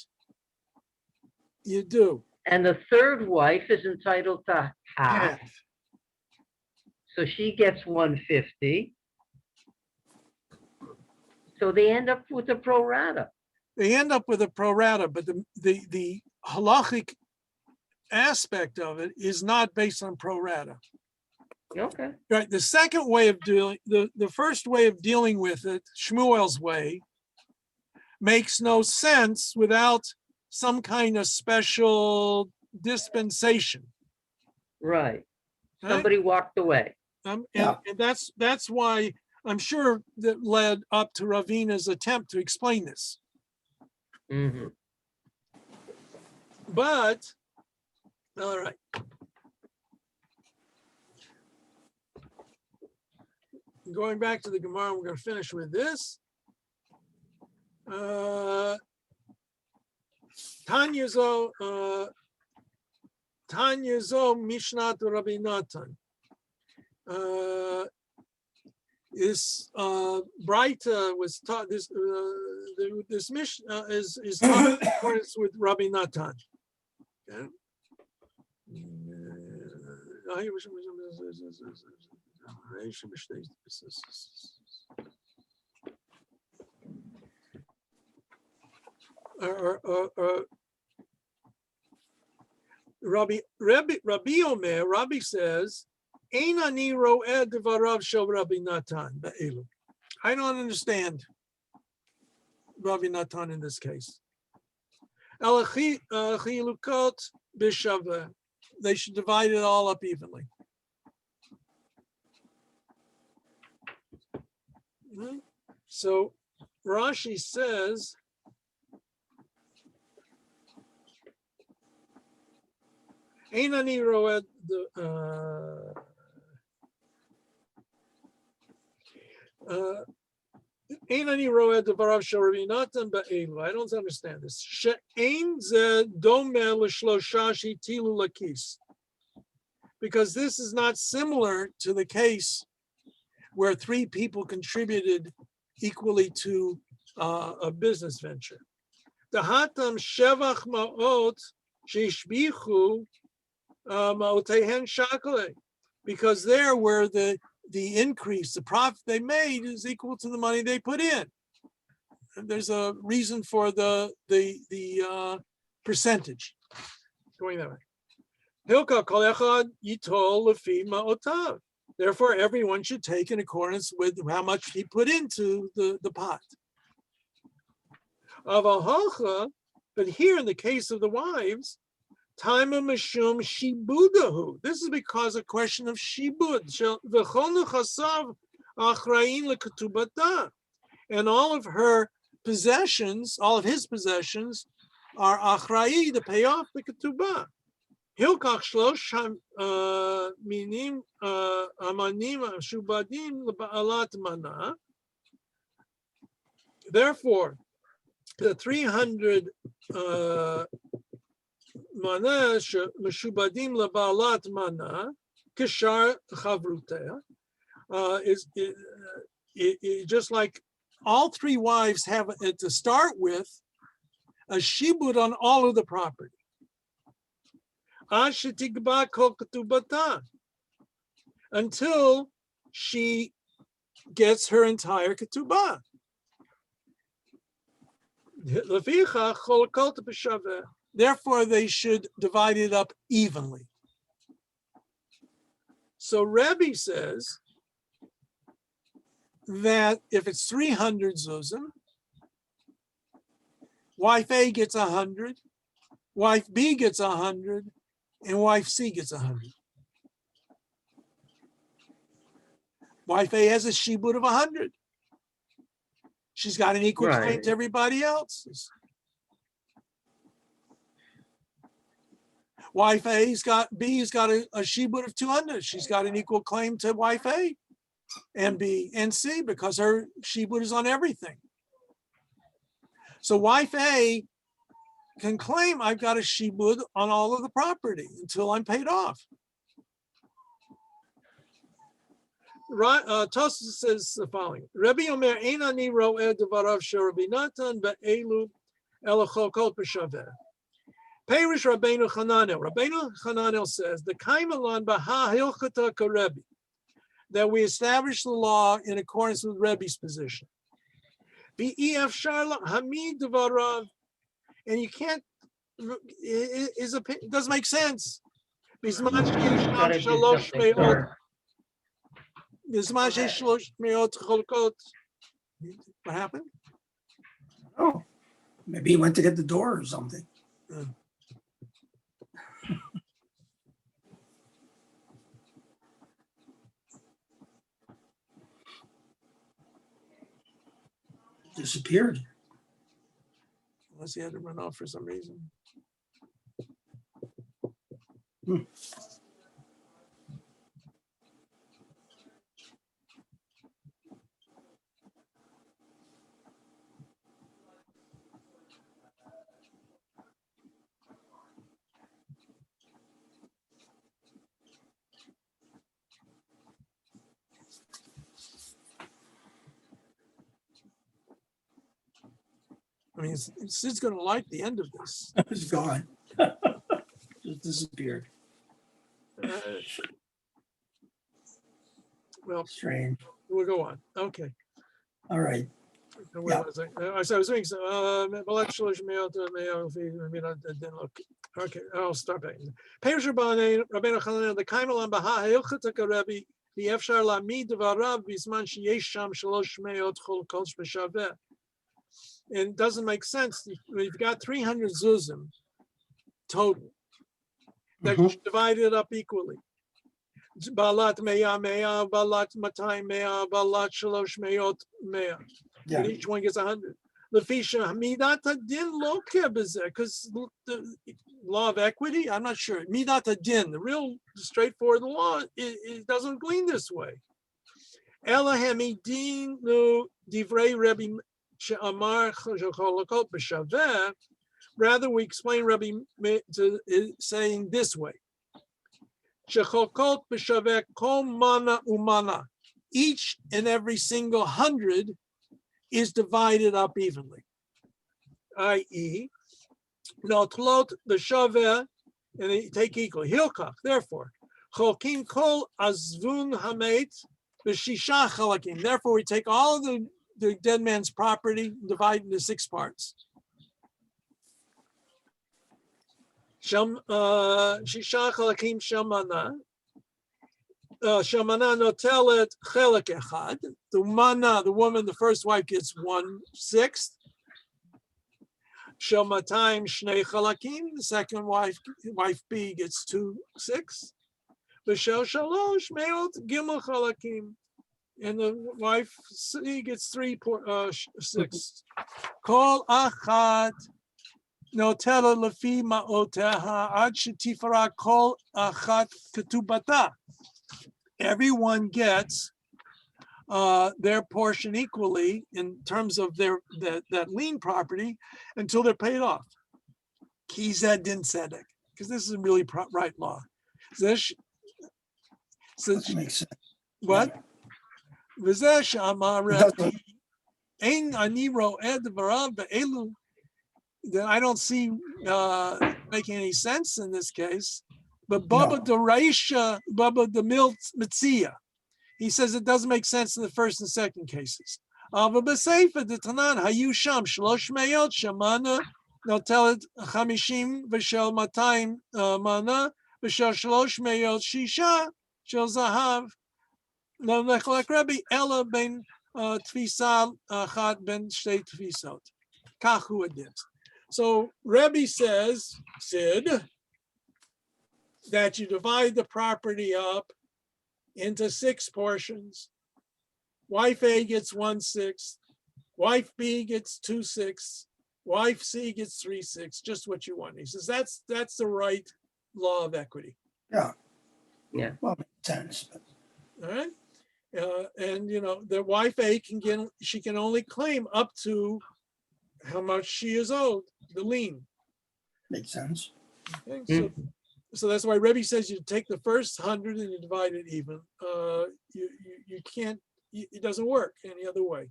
you do. And the third wife is entitled to half. So she gets 150. So they end up with a pro rata. They end up with a pro rata, but the halachic aspect of it is not based on pro rata. Okay. Right. The second way of doing the first way of dealing with it, Shmuel's way, makes no sense without some kind of special dispensation. Right. Right? Somebody walked away. Yeah. And that's why I'm sure that led up to Ravina's attempt to explain this. Mm-hmm. But all right. Going back to the Gemara, we're going to finish with this. Tanya Zo Mishnat Rabbi Natan. This Breita was taught. This Mishnah is taught in accordance with Rabbi Natan. Okay. Rabbi Omer, Rabbi says, Ein ani ro'eh devarav shel Rabbi Natan ba'elu. I don't understand Rabbi Natan in this case. El chilukot b'shaveh. They should divide it all up evenly. So Rashi says, Ein ani ro'eh Ein ani ro'eh devarav shel Rabbi Natan ba'elu. I don't understand this. She'ein ze domeh l'shlosha shetilu lakis. Because this is not similar to the case where three people contributed equally to a business venture. Dahatam shevach ma'ot sheishbichu ma'otehen shakale. Because there where the increase, the profit they made is equal to the money they put in. And there's a reason for the percentage going that way. Therefore, everyone should take in accordance with how much he put into the pot. But here in the case of the wives, time of mishum shibudahu. This is because a question of shibud. And all of her possessions, all of his possessions, are achrayi to pay off the ketubah. Hilkach shlosh minim amanim shubadim leba'alat mana. Therefore, the 300 mana meshubadim leba'alat mana kishar chavrutea is just like all three wives have to start with a shibud on all of the property. Until she gets her entire ketubah. Therefore, they should divide it up evenly. So Rebbe says that if it's 300 zuzim, wife A gets 100, wife B gets 100, and wife C gets 100. Wife A has a shibud of 100. She's got an equal claim Right. to everybody else. Wife B's got a shibud of 200. She's got an equal claim to wife A and B and C because her shibud is on everything. So wife A can claim I've got a shibud on all of the property until I'm paid off. Right, Tosfos says the following: Rabbi Omer ein ani ro'eh devarav shel Rabbi Natan be'elu ela cholkot b'shaveh. Perish Rabbeinu Chananel. Rabbeinu Chananel says the kaimalan b'ha hilchata karebi, that we establish the law in accordance with Rebbe's position. V'ef sharla hamid devarav, and you can't. It doesn't make sense. Bisman Gotta sheyesh do shalosh something me'ot. first. Bisman sheyesh shalosh me'ot cholkot. What happened? Oh, maybe he went to get the door or something. Disappeared. Unless he had to run off for some reason. I mean, Sid's going to like the end of this. It's gone. Just disappeared. Well, Strange. we'll go on. Okay. All right. Where Yeah. was I? So I was doing so. Didn't look. Okay, I'll start back. Perish Rabbeinu Chananel the kaimalan b'ha hilchata karebi v'efshar lamid devarav bisman sheyesh sham shalosh meot cholkot b'shaveh. And it doesn't make sense. We've got 300 zuzim total that you should divide it up equally. Balat meya meya, balat matay meya, balat shalosh meot meya. Yeah. And each one gets 100. Lefisha midata din lo kebezeh, because the law of equity, I'm not sure. Midata din, the real straightforward law, it doesn't glean this way. Elahemi din no divrei Rebbe she'amar cholokot b'shaveh. Rather, we explain Rebbe saying this way: Shecholkot b'shaveh kol mana umana. Each and every single 100 is divided up evenly, i.e., notlot b'shaveh, and they take equal. Hilkach, therefore, cholkim kol azvun hamet b'shisha chalakim. Therefore, we take all the dead man's property, divide into 6 parts. Shisha chalakim shamana. Shamana notelet chelek echad. The mana, the woman, the first wife gets 1/6. Shamatayim shnei chalakim. The second wife B gets 2/6. V'shel shalosh meot gimel chalakim. And the wife C gets 3/6. Kol achat notela lefi ma'oteha ad shetifara kol achat ketubata. Everyone gets their portion equally in terms of that lien property until they're paid off. Kizad din tzedek, because this is a really right law. That makes sense. What? V'zeh she'amar Rebbe ein ani ro'eh devarav be'elu. That I don't see making any sense in this case. But Baba the Raisha, Baba the Mitzia, he says it doesn't make sense in the first and second cases. אבל בספר דתנן היו שם 300 שמנה נוטלת 50 ושל 200 מנה ושל 306 של זהב. לא נחלק רבי אלא בין תפיסה אחת בין שתי תפיסות. כך הוא הדין. So Rebbe said that you divide the property up into 6 portions. Wife A gets 1/6, wife B gets 2/6, wife C gets 3/6, just what you want. He says that's the right law of equity. Yeah. Yeah. Well, makes sense. All right. And you know, the wife A she can only claim up to how much she is owed, the lien. Makes sense. Okay, so that's why Rebbe says you take the first 100 and you divide it even. You can't. It doesn't work any other way.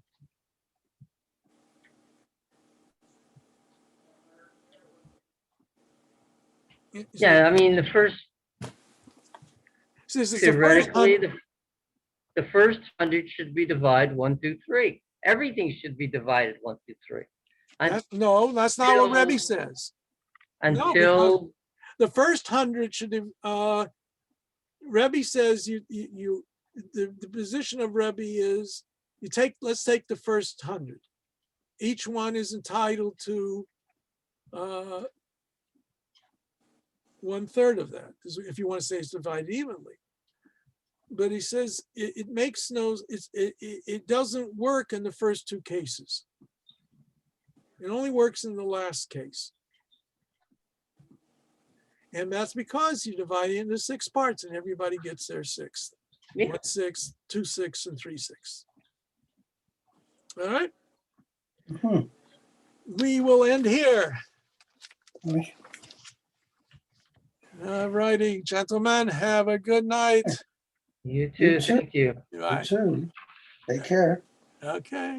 Yeah, I mean, the first, Since it's the first theoretically, 100, the first 100 should be divided 1, 2, 3. Everything should be divided 1, 2, 3. no, that's not what Until- Rebbe says. Until, The first 100 should have, Rebbe says the position of Rebbe is let's take the first 100. Each one is entitled to 1/3 of that, if you want to say it's divided evenly. But he says it makes it doesn't work in the first 2 cases. It only works in the last case. And that's because you divide it into 6 parts and everybody gets their 1/6. Yeah. 1/6, 2/6, and 3/6. All right. Mhm. We will end here. Okay. All righty, gentlemen, have a good night. you You too, too. thank you. You Bye. too. Take care. Okay.